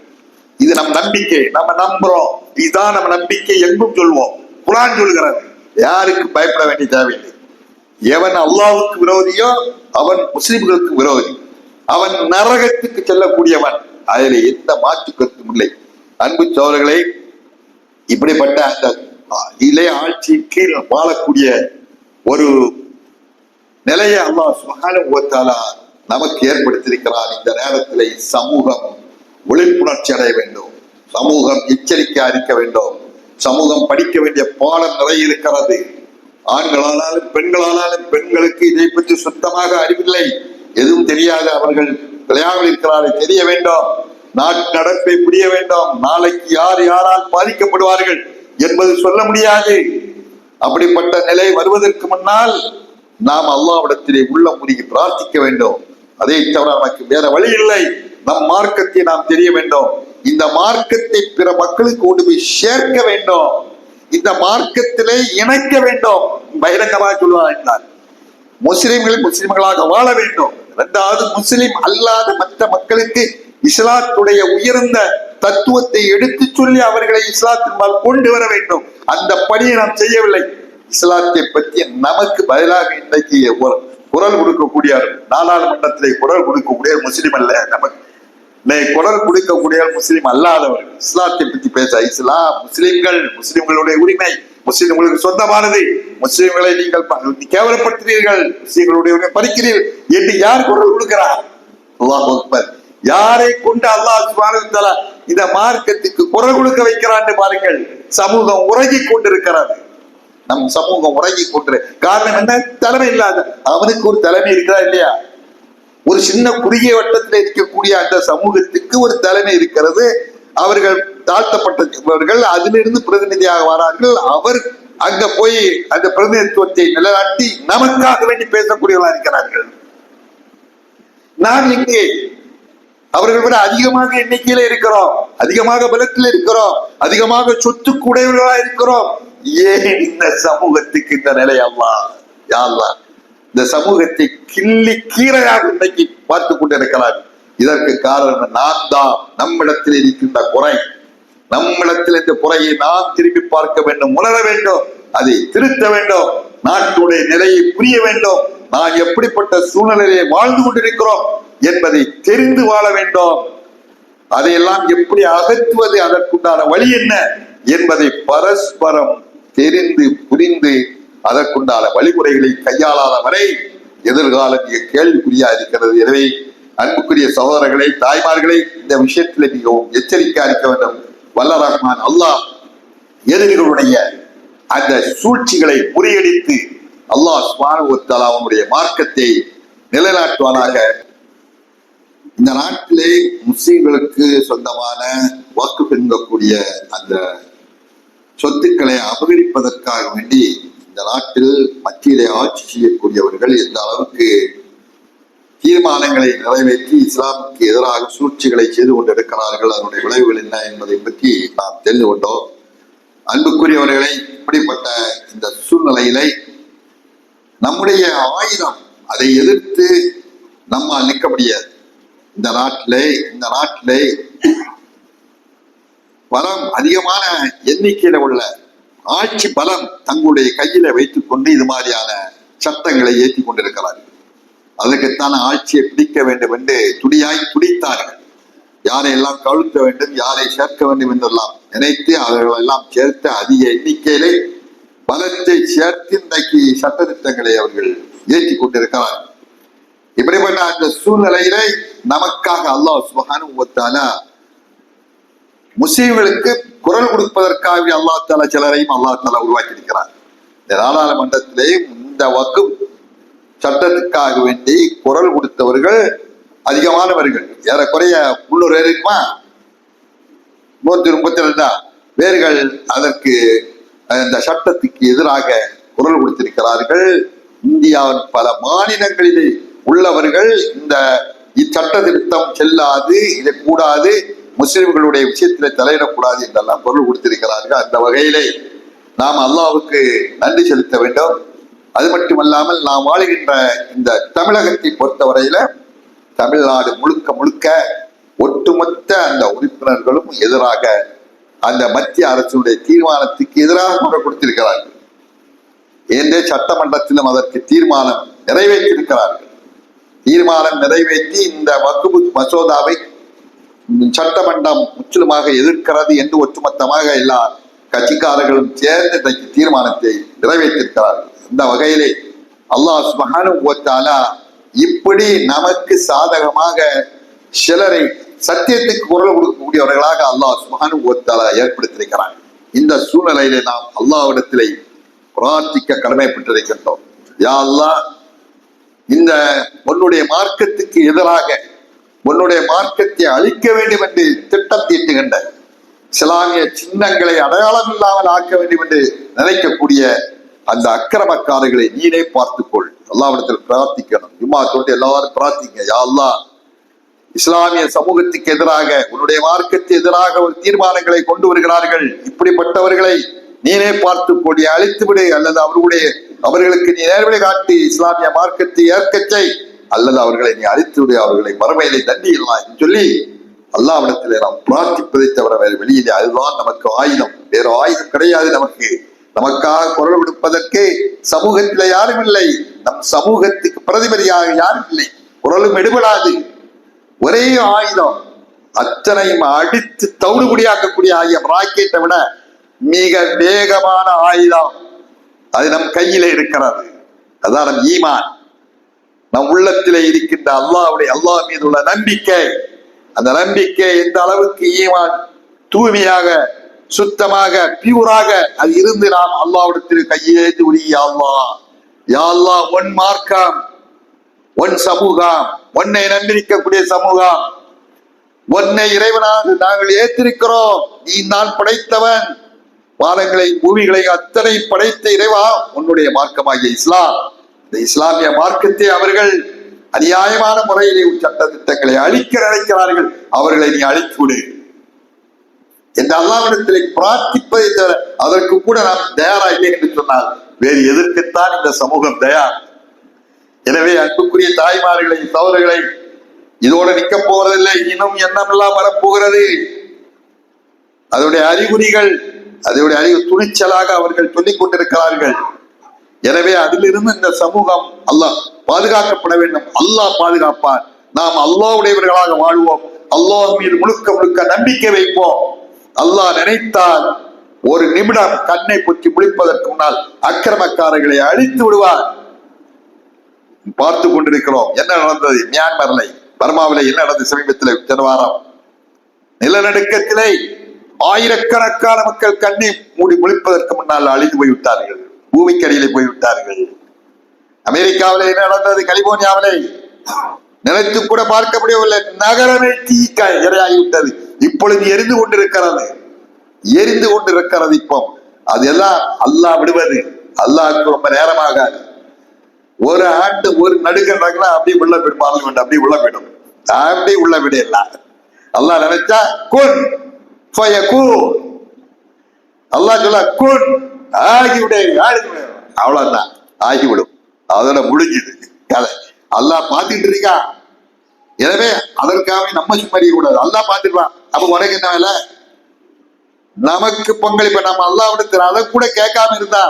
இது நம் நம்பிக்கை, நம்ம நம்புறோம். இதுதான் நம்ம நம்பிக்கை என்றும் சொல்வோம். குர்ஆன் சொல்கிறது, யாருக்கு பயப்பட வேண்டிய தேவையில்லை. எவன் அல்லாஹ்வுக்கு விரோதியோ அவன் முஸ்லிம்களுக்கு விரோதி, அவன் நரகத்துக்கு செல்லக்கூடியவன். அதில் எந்த மாற்று கருத்தும் இல்லை. அன்பு சோழர்களே, இப்படிப்பட்ட அந்த இளைய ஆட்சி கீழ் வாழக்கூடிய ஒரு நிலையை அல்லாஹ் சுப்ஹானஹு வ தஆலா நமக்கு ஏற்படுத்தியிருக்கிறான். இந்த நேரத்தில் சமூகம் விழிப்புணர்ச்சி அடைய வேண்டும், சமூகம் எச்சரிக்கை அளிக்க வேண்டும், சமூகம் படிக்க வேண்டிய பாடம் நிறைய இருக்கிறது. ஆண்களானாலும் பெண்களானாலும் பெண்களுக்கு இதை பற்றி சுத்தமாக அறிவில்லை, எதுவும் தெரியாது. அவர்கள் விளையாமல் இருக்கிறார்கள், தெரிய வேண்டும். நாட்டு நடப்பை புரிய வேண்டும். நாளைக்கு யார் யாரால் பாதிக்கப்படுவார்கள் என்பது சொல்ல முடியாது. அப்படிப்பட்ட நிலை வருவதற்கு முன்னால் நாம் அல்லாஹ்விடத்திலே உள்ள முருகி பிரார்த்திக்க வேண்டும். அதை தவிர நமக்கு வேற வழி இல்லை. நம் மார்க்கத்தை நாம் தெரிய வேண்டும். இந்த மார்க்கத்தை பிற மக்களுக்கு கொண்டு போய் சேர்க்க வேண்டும். இந்த மார்க்கத்திலே இணைக்க வேண்டும். பகிரங்கமாக சொல்வார், முஸ்லிம்கள் முஸ்லிம்களாக வாழ வேண்டும். இரண்டாவது, முஸ்லிம் அல்லாத மற்ற மக்களுக்கு இஸ்லாத்துடைய உயர்ந்த தத்துவத்தை எடுத்து சொல்லி அவர்களை இஸ்லாத்தின்பால் கொண்டு வர வேண்டும். அந்த பணியை நாம் செய்யவில்லை. இஸ்லாத்தை பற்றி நமக்கு பதிலாக இன்றைக்கு குரல் கொடுக்கக்கூடிய நாடாளுமன்றத்திலே குரல் கொடுக்கக்கூடிய முஸ்லிம் அல்ல, நமக்கு குரல் கொடுக்கக்கூடிய முஸ்லிம் அல்லாதவர்கள் இஸ்லாத்தை பற்றி பேச, இஸ்லாம் முஸ்லிம்கள், முஸ்லிம்களுடைய உரிமை, முஸ்லிம்களுக்கு சொந்தமானது, முஸ்லிம்களை நீங்கள் கேவலப்படுத்துகிறீர்கள், முஸ்லிம்களுடைய பறிக்கிறீர்கள் என்று யார் குரல் கொடுக்கிறார்? அல்லாஹ் அக்பர். யாரை கொண்டு அல்லாஹ் சுப்ஹானஹு வ தஆலா இந்த மார்க்கத்துக்கு குரல் கொடுக்க வைக்கிறான் பாருங்கள். சமூகம் உறங்கி கொண்டிருக்கிறது. நம் சமூகம் உறங்கி கொண்டு, காரணம் என்ன? தலைமை இல்லாத. அவனுக்கு ஒரு தலைமை இருக்கிறா இல்லையா? ஒரு சின்ன குறுகிய வட்டத்தில் இருக்கக்கூடிய அந்த சமூகத்துக்கு ஒரு தலைமை இருக்கிறது. அவர்கள் தாழ்த்தப்பட்டவர்கள் அதிலிருந்து பிரதிநிதியாக வரார்கள். அவர் அங்க போய் அந்த பிரதிநிதித்துவத்தை நிலைநாட்டி நமக்காக வேண்டி பேசக்கூடியவர்களாக இருக்கிறார்கள். நாம் இங்கே அவர்கள் விட அதிகமாக எண்ணிக்கையில இருக்கிறோம், அதிகமாக பலத்தில் இருக்கிறோம், அதிகமாக சொத்துக்கு உடையவர்களாக இருக்கிறோம். ஏன் இந்த சமூகத்துக்கு இந்த நிலை? அல்லாஹ் யா அல்லாஹ், இந்த சமூகத்தை கிள்ளி கீரையாக இன்றைக்கு பார்த்து கொண்டிருக்கிறார். இதற்கு காரணம் நாம் தான். நம்மிடத்தில் இருக்கின்ற குறை, நம்மிடத்தில் இந்த குறையை நாம் திரும்பி பார்க்க வேண்டும், உணர வேண்டும், அதை திருத்த வேண்டும், நாட்டுடைய நிலையை புரிய வேண்டும். நாம் எப்படிப்பட்ட சூழ்நிலையை வாழ்ந்து கொண்டிருக்கிறோம் என்பதை தெரிந்து வாழ வேண்டும். அதையெல்லாம் எப்படி அகற்றுவது, அதற்குண்டான வழி என்ன என்பதை பரஸ்பரம் தெரிந்து புரிந்து அதற்குண்டான வழிமுறைகளை கையாளாத வரை எதிர்காலம் கேள்விக்குறியா இருக்கிறது. எனவே அன்புக்குரிய சகோதரர்களை, தாய்மார்களை, இந்த விஷயத்தில் மிகவும் எச்சரிக்கை அளிக்க வேண்டும். வல்ல ரஹ்மான் அல்லாஹ் எதிரிகளுடைய அந்த சூழ்ச்சிகளை முறியடித்து அல்லாஹ் சுப்ஹானஹு வ தஆலா அவனுடைய மார்க்கத்தை நிலைநாட்டுவானாக. இந்த நாட்டிலே முஸ்லிம்களுக்கு சொந்தமான வக்ஃப் என்கக்கூடிய அந்த சொத்துக்களை அபகரிப்பதற்காக வேண்டி இந்த நாட்டில் மத்தியிலே ஆட்சி செய்யக்கூடியவர்கள் எந்த அளவுக்கு தீர்மானங்களை நிறைவேற்றி இஸ்லாமுக்கு எதிராக சூழ்ச்சிகளை செய்து கொண்டிருக்கிறார்கள், அதனுடைய விளைவுகள் என்ன என்பதை பற்றி நாம் தெரிந்து கொண்டோம். அன்புக்குரியவர்களை, இப்படிப்பட்ட இந்த சூழ்நிலையிலே நம்முடைய ஆயுதம் அதை எதிர்த்து நம்ம நிற்க முடியாது. இந்த நாட்டிலே பலம் அதிகமான எண்ணிக்கையில உள்ள ஆட்சி பலம் தங்களுடைய கையில வைத்துக் கொண்டு இது மாதிரியான சட்டங்களை ஏற்றி கொண்டிருக்கிறார்கள். அதற்குத்தான ஆட்சியை பிடிக்க வேண்டும் என்று துடித்தார்கள். யாரை எல்லாம் கழுத்த வேண்டும், யாரை சேர்க்க வேண்டும் என்றெல்லாம் நினைத்து அவர்கள் எல்லாம் சேர்த்து அதிக எண்ணிக்கையிலே பலத்தை சேர்த்து இன்றைக்கு சட்டத்திட்டங்களை அவர்கள் ஏற்றி கொண்டிருக்கிறார்கள். இப்படிப்பட்ட அந்த சூழ்நிலையிலே நமக்காக அல்லாஹ் சுப்ஹானஹு வ தஆலா முஸ்லிம்களுக்கு குரல் கொடுப்பதற்காக அல்லாஹ் தஆலா சிலரையும் அல்லாஹ் தஆலா உருவாக்கி இருக்கிறார். இந்த நாடாளுமன்றத்திலே இந்த வக்ஃப் சட்டத்துக்காக வேண்டி குரல் கொடுத்தவர்கள் அதிகமானவர்கள். ஏறக்குறைய 300 இருக்குமா, 132 பேர்கள் அதற்கு இந்த சட்டத்துக்கு எதிராக குரல் கொடுத்திருக்கிறார்கள். இந்தியாவின் பல மாநிலங்களிலே உள்ளவர்கள் இந்த இச்சட்ட திருத்தம் செல்லாது, இதை கூடாது, முஸ்லிம்களுடைய விஷயத்திலே தலையிடக்கூடாது என்றெல்லாம் குரல் கொடுத்திருக்கிறார்கள். அந்த வகையிலே நாம் அல்லாஹ்வுக்கு நன்றி செலுத்த வேண்டும். அது மட்டுமல்லாமல் நாம் வாழுகின்ற இந்த தமிழகத்தை பொறுத்தவரையில தமிழ்நாடு முழுக்க முழுக்க ஒட்டுமொத்த அந்த உறுப்பினர்களும் எதிராக அந்த மத்திய அரசுடைய தீர்மானத்துக்கு எதிராக குரல் கொடுத்திருக்கிறார்கள். ஏந்தே சட்டமன்றத்திலும் அதற்கு தீர்மானம் நிறைவேற்றியிருக்கிறார்கள். தீர்மானம் நிறைவேற்றி இந்த வக்ஃபு மசோதாவை சட்டமன்றம் முற்றிலுமாக எதிர்க்கிறது என்று ஒட்டுமொத்தமாக எல்லா கட்சிக்காரர்களும் சேர்ந்து இன்றைக்கு தீர்மானத்தை நிறைவேற்றிருக்கிறார்கள். இந்த வகையிலே அல்லாஹ் சுப்ஹானஹு வ தஆலா இப்படி நமக்கு சாதகமாக சிலரை சத்தியத்துக்கு குரல் கொடுக்கக்கூடியவர்களாக அல்லாஹ் சுப்ஹானஹு வ தஆலா ஏற்படுத்தியிருக்கிறார். இந்த சூழ்நிலையிலே நாம் அல்லாஹ்விடத்திலே பிரார்த்திக்க கடமைப்பட்டிருக்கின்றோம். யா அல்லாஹ், இந்த உன்னுடைய மார்க்கத்துக்கு எதிராக உன்னுடைய மார்க்கத்தை அழிக்க வேண்டும் என்று திட்டம் தீட்டுகின்ற இஸ்லாமிய சின்னங்களை அடையாளம் இல்லாமல் ஆக்க வேண்டும் என்று நினைக்கக்கூடிய அந்த அக்கிரமக்காரர்களை நீனே பார்த்துக்கொள். அல்லாஹ்விடத்தில் பிரார்த்திக்கணும். ஜும்மா தொட்டு எல்லாரும் பிரார்த்திங்க. யா அல்லாஹ், இஸ்லாமிய சமூகத்துக்கு எதிராக உன்னுடைய மார்க்கத்துக்கு எதிராக ஒரு தீர்மானங்களை கொண்டு வருகிறார்கள். இப்படிப்பட்டவர்களை நீனே பார்த்துக்கொள், அழித்து விடு, அல்லது அவர்களுக்கு நீ நேர்வழி காட்டி இஸ்லாமிய மார்க்கத்தை ஏற்கச்சை, அல்லது அவர்களை நீ அழித்து விடு, அவர்களை மறுமையிலே தண்டிடலாம் சொல்லி அல்லாஹ்விடத்திலே நாம் பிரார்த்திப்பதை தவிர வேறு வெளியிலே அதுதான் நமக்கு ஆயுதம். வேறு ஆயுதம் கிடையாது. நமக்காக குரல் கொடுப்பதற்கு சமூகத்திலே யாரும் இல்லை. நம் சமூகத்துக்கு பிரதிபலியாக யாரும் இல்லை. குரலும் எடுபடாது. ஒரே ஆயுதம், அத்தனையும் அடித்து தவிடுபடியாக்கக்கூடிய ஆயுதம், ராக்கெட்டை விட மிக வேகமான ஆயுதம் அது நம் கையிலே இருக்கிறது. அதான் நம் ஈமான், நம் உள்ளத்திலே இருக்கின்ற அல்லாஹ் மீது உள்ள நம்பிக்கை. அந்த நம்பிக்கை எந்த அளவுக்கு ஈமான் தூய்மையாக சுத்தமாக பியூராக அது இருந்து நாம் அல்லாஹ்விடத்தில் கையேந்தி உரிய யா அல்லாஹ், உன் மார்க்கம், உன் சமூகம், உன்னை நம்பியிருக்கக்கூடிய சமூகம், உன்னை இறைவனாக நாங்கள் ஏற்றிருக்கிறோம். நீ நான் படைத்தவன், வானங்களை பூமிகளை அத்தனை படைத்த இறைவா, உன்னுடைய மார்க்கமாகிய இஸ்லாம், இந்த இஸ்லாமிய மார்க்கத்தை அவர்கள் அநியாயமான முறையிலே சட்ட திட்டங்களை அழிக்க நினைக்கிறார்கள். அவர்களை நீ அழித்து விடு என்று அல்லாஹ்விடத்திலே பிரார்த்திப்பதை தவிர அதற்கு கூட நாம் தயாரா இல்லை என்று சொன்னால் வேறு எதற்குத்தான் இந்த சமூகம் தயார்? எனவே அன்புக்குரிய தாய்மார்களை, சகோதரர்களை, இதோடு நிற்க போவதில்லை. இன்னும் எண்ணமெல்லாம் வரப்போகிறது. அதனுடைய அறிகுறிகள், அதனுடைய அறிவு துணிச்சலாக அவர்கள் சொல்லிக் கொண்டிருக்கிறார்கள். எனவே அதிலிருந்து இந்த சமூகம் அல்லாஹ் பாதுகாக்கப்பட வேண்டும். அல்லாஹ் பாதுகாப்பார். நாம் அல்லாஹ்வுடையவர்களாக வாழ்வோம். அல்லாஹ் மீது முழுக்க முழுக்க நம்பிக்கை வைப்போம். அல்லாஹ் நினைத்தால் ஒரு நிமிடம் கண்ணை பொத்தி முழிப்பதற்கு முன்னால் அக்கிரமக்காரர்களை அழித்து விடுவார். பார்த்து கொண்டிருக்கிறோம் என்ன நடந்தது மியான்மர்ல, பர்மாவிலே என்ன நடந்தது சமீபத்தில் சென்ற வாரம். நிலநடுக்கத்திலே ஆயிரக்கணக்கான மக்கள் கண்ணை மூடி முழிப்பதற்கு முன்னால் அழிந்து போய்விட்டார்கள், பூமிக்கடியிலே போய்விட்டார்கள். அமெரிக்காவிலே என்ன நடந்தது, கலிபோர்னியாவிலே நினைத்து கூட பார்க்க முடியவில்லை. நகரமே தீக்க இரையாகிவிட்டது. இப்பொழுது எரிந்து கொண்டிருக்கிறது. இப்போ அதெல்லாம் அல்லாஹ் விடுவது. அல்லாஹ்க்கு ரொம்ப நேரமாகாது. ஒரு ஆண்டு ஒரு நடுக்கிறாங்களா அப்படியே உள்ள போயிடும், பார்லிமெண்ட் அப்படியே உள்ள போயிடும், அப்படியே உள்ள விட எல்லாம். அல்லாஹ் நினைச்சா குன் ஃபயகூன். அல்லாஹ் சொல்ல குன் ஆகிவிடு, அவ்வளவுதான், ஆகிவிடும். அதோட முடிஞ்சுது கதை. அல்லாஹ் பார்த்துட்டு இருக்கா. எனவே அதற்காக நம்ம சும்மறிய கூடாது. அல்லாஹ் பார்த்துருவான். அப்ப உனக்கு என்ன வேலை? நமக்கு பங்களிப்பு. நம்ம அல்லாஹ்விடத்தில் அதை கூட கேட்காம இருந்தா,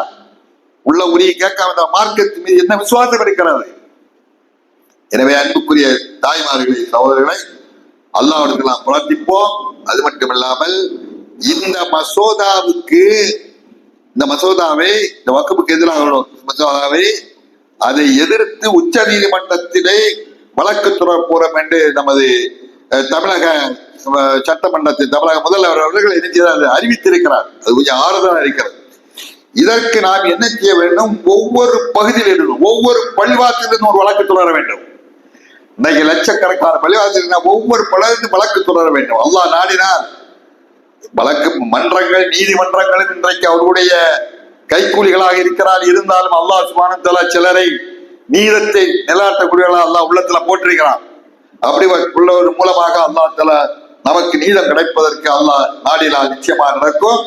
உள்ள உரிய கேட்காம இருந்தா மார்க்கத்தின் மீது என்ன விசுவாசம் இருக்கிறது? எனவே அன்புக்குரிய தாய்மார்களை, சகோதரர்களை, அல்லாஹ்விடத்தில் நாம் பிரார்த்திப்போம். அது மட்டுமில்லாமல் இந்த மசோதாவை இந்த வக்ஃபுக்கு எதிராக மசோதாவை அதை எதிர்த்து உச்ச நீதிமன்றத்திலே வழக்கு தொடரப்போறோம் என்று நமது தமிழக சட்டமன்றத்தில் தமிழக முதல்வர் அவர்கள் என்ன அறிவித்திருக்கிறார். அது கொஞ்சம் ஆறுதலாக இருக்கிறது. இதற்கு நாம் என்ன செய்ய வேண்டும்? ஒவ்வொரு பகுதியிலிருந்தும், ஒவ்வொரு பள்ளிவாசலிருந்து ஒரு வழக்கு தொடர வேண்டும். இன்னைக்கு லட்சக்கணக்கான பள்ளிவாசல் ஒவ்வொரு பலரிலும் வழக்கு தொடர வேண்டும். அல்லாஹ் நாடினால் வழக்கு மன்றங்கள், நீதிமன்றங்களும் இன்றைக்கு அவருடைய கைக்கூலிகளாக இருக்கிறார். இருந்தாலும் அல்லாஹ் சுப்ஹானஹு வ தஆலா சிலரை நீதத்தை நிலைநாட்டக்கூடியவர்களாக அல்லாஹ் உள்ளத்துல போட்டிருக்கிறான். அப்படி உள்ளவர் மூலமாக அல்லாஹ் தஆலா நமக்கு நீதம் கிடைப்பதற்கு அல்லாஹ் நாடினால் நிச்சயமாக நடக்கும்.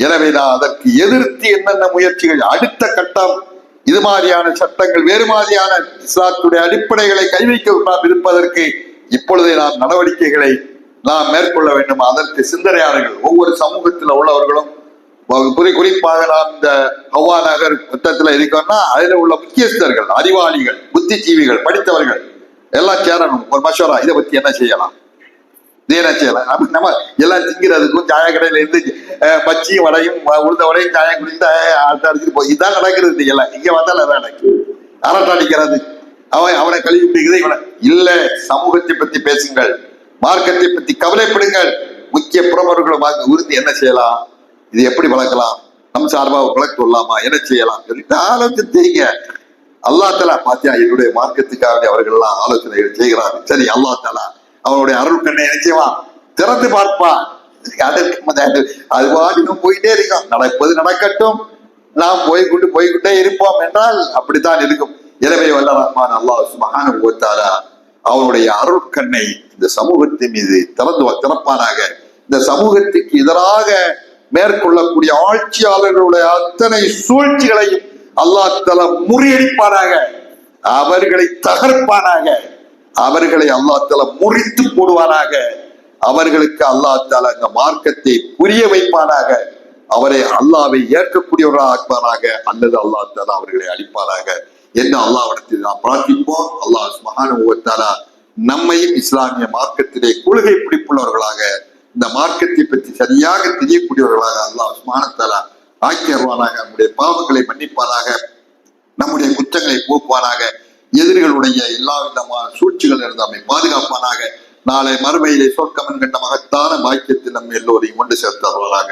எனவே நான் அதற்கு எதிர்த்து என்னென்ன முயற்சிகள், அடுத்த கட்டம் இது மாதிரியான சட்டங்கள், வேறு மாதிரியான இஸ்லாத்துடைய அடிப்படைகளை கைவைக்க இருப்பதற்கு இப்பொழுதே நாம் நடவடிக்கைகளை நாம் மேற்கொள்ள வேண்டும். அதற்கு சிந்தனையாளர்கள் ஒவ்வொரு சமூகத்தில் உள்ளவர்களும், குறிப்பாக நாம் இந்த ஹவ்வா நகர் திட்டத்தில் இருக்கோம்னா அதில் உள்ள முக்கியஸ்தர்கள், அறிவாளிகள், புத்திஜீவிகள், படித்தவர்கள் எல்லாம் சேரணும். ஒரு மஷோரா, இதை பத்தி என்ன செய்யலாம், இது என்ன செய்யலாம். நம்ம எல்லாம் திங்கிறதுக்கும் சாய கடையில இருந்து பச்சியும் வடையும் உளுந்த வடையும் சாயம் குடித்து அடிச்சுட்டு போய் இதுதான் நடக்கிறது. எல்லாம் இங்க வந்தாலும் அதான் நடக்குது. அரட்டை அடிக்கிறது, அவனை கழுவி பிடிக்கிறது, இவனை இல்ல. சமூகத்தை பத்தி பேசுங்கள், மார்க்கத்தை பத்தி கவலைப்படுங்கள். முக்கிய புறவர்களை உறுதி என்ன செய்யலாம், இது எப்படி வளர்க்கலாம், நம்ம சார்பாக வளர்த்து கொள்ளலாமா, என்ன செய்யலாம் சொல்லிட்டு ஆலோசனை செய்யுங்க. அல்லா தலா பாத்தியா என்னுடைய மார்க்கத்துக்காக அவர்கள் எல்லாம் ஆலோசனைகள் செய்கிறார்கள். சரி, அல்லா தலா அவனுடைய அருள் கண்ணை நினைச்சவான் திறந்து பார்ப்பான். அதற்கு அது பாட்டு போயிட்டே இருக்கோம், நடப்பது நடக்கட்டும், நாம் போய்கிட்டே இருப்போம் என்றால் அப்படித்தான் இருக்கும். எனவே வல்ல ரஹ்மான் அல்லாஹ் சுப்ஹானஹு வ தஆலா அவனுடைய அருள் கண்ணை இந்த சமூகத்தின் மீது திறப்பானாக. இந்த சமூகத்துக்கு எதிராக மேற்கொள்ளக்கூடிய ஆட்சியாளர்களுடைய அத்தனை சூழ்ச்சிகளையும் அல்லாஹ் தஆலா முறியடிப்பானாக, அவர்களை தகர்ப்பானாக, அவர்களை அல்லாஹ் தஆலா முறித்து போடுவானாக, அவர்களுக்கு அல்லாஹ் தஆலா இந்த மார்க்கத்தை புரிய வைப்பானாக, அவரை அல்லாஹ்வை ஏற்கக்கூடியவராக ஆக்குவானாக, அல்லது அல்லாஹ் தஆலா அவர்களை அழிப்பானாக என்று அல்லாஹ்விடத்தில் நாம் பிரார்த்திப்போம். அல்லாஹ் சுப்ஹானஹு வ தஆலா நம்மையும் இஸ்லாமிய மார்க்கத்திலே கொள்கை பிடிப்புள்ளவர்களாக, இந்த மார்க்கத்தை பற்றி சரியாக தெரியக்கூடியவர்களாக அல்லாஹ் சுப்ஹானஹு வ தஆலா ஆக்கி அருள்வானாக. நம்முடைய பாவங்களை மன்னிப்பானாக, நம்முடைய குற்றங்களை போக்குவானாக, எதிரிகளுடைய எல்லா விதமான சூழ்ச்சிகள் இருந்து நம்மை பாதுகாப்பானாக. நாளை மறுமையிலே சொர்க்கம் என்கின்ற மகத்தான பாக்கியத்தில் நம்ம எல்லோரையும் கொண்டு சேர்த்து அருள்வானாக.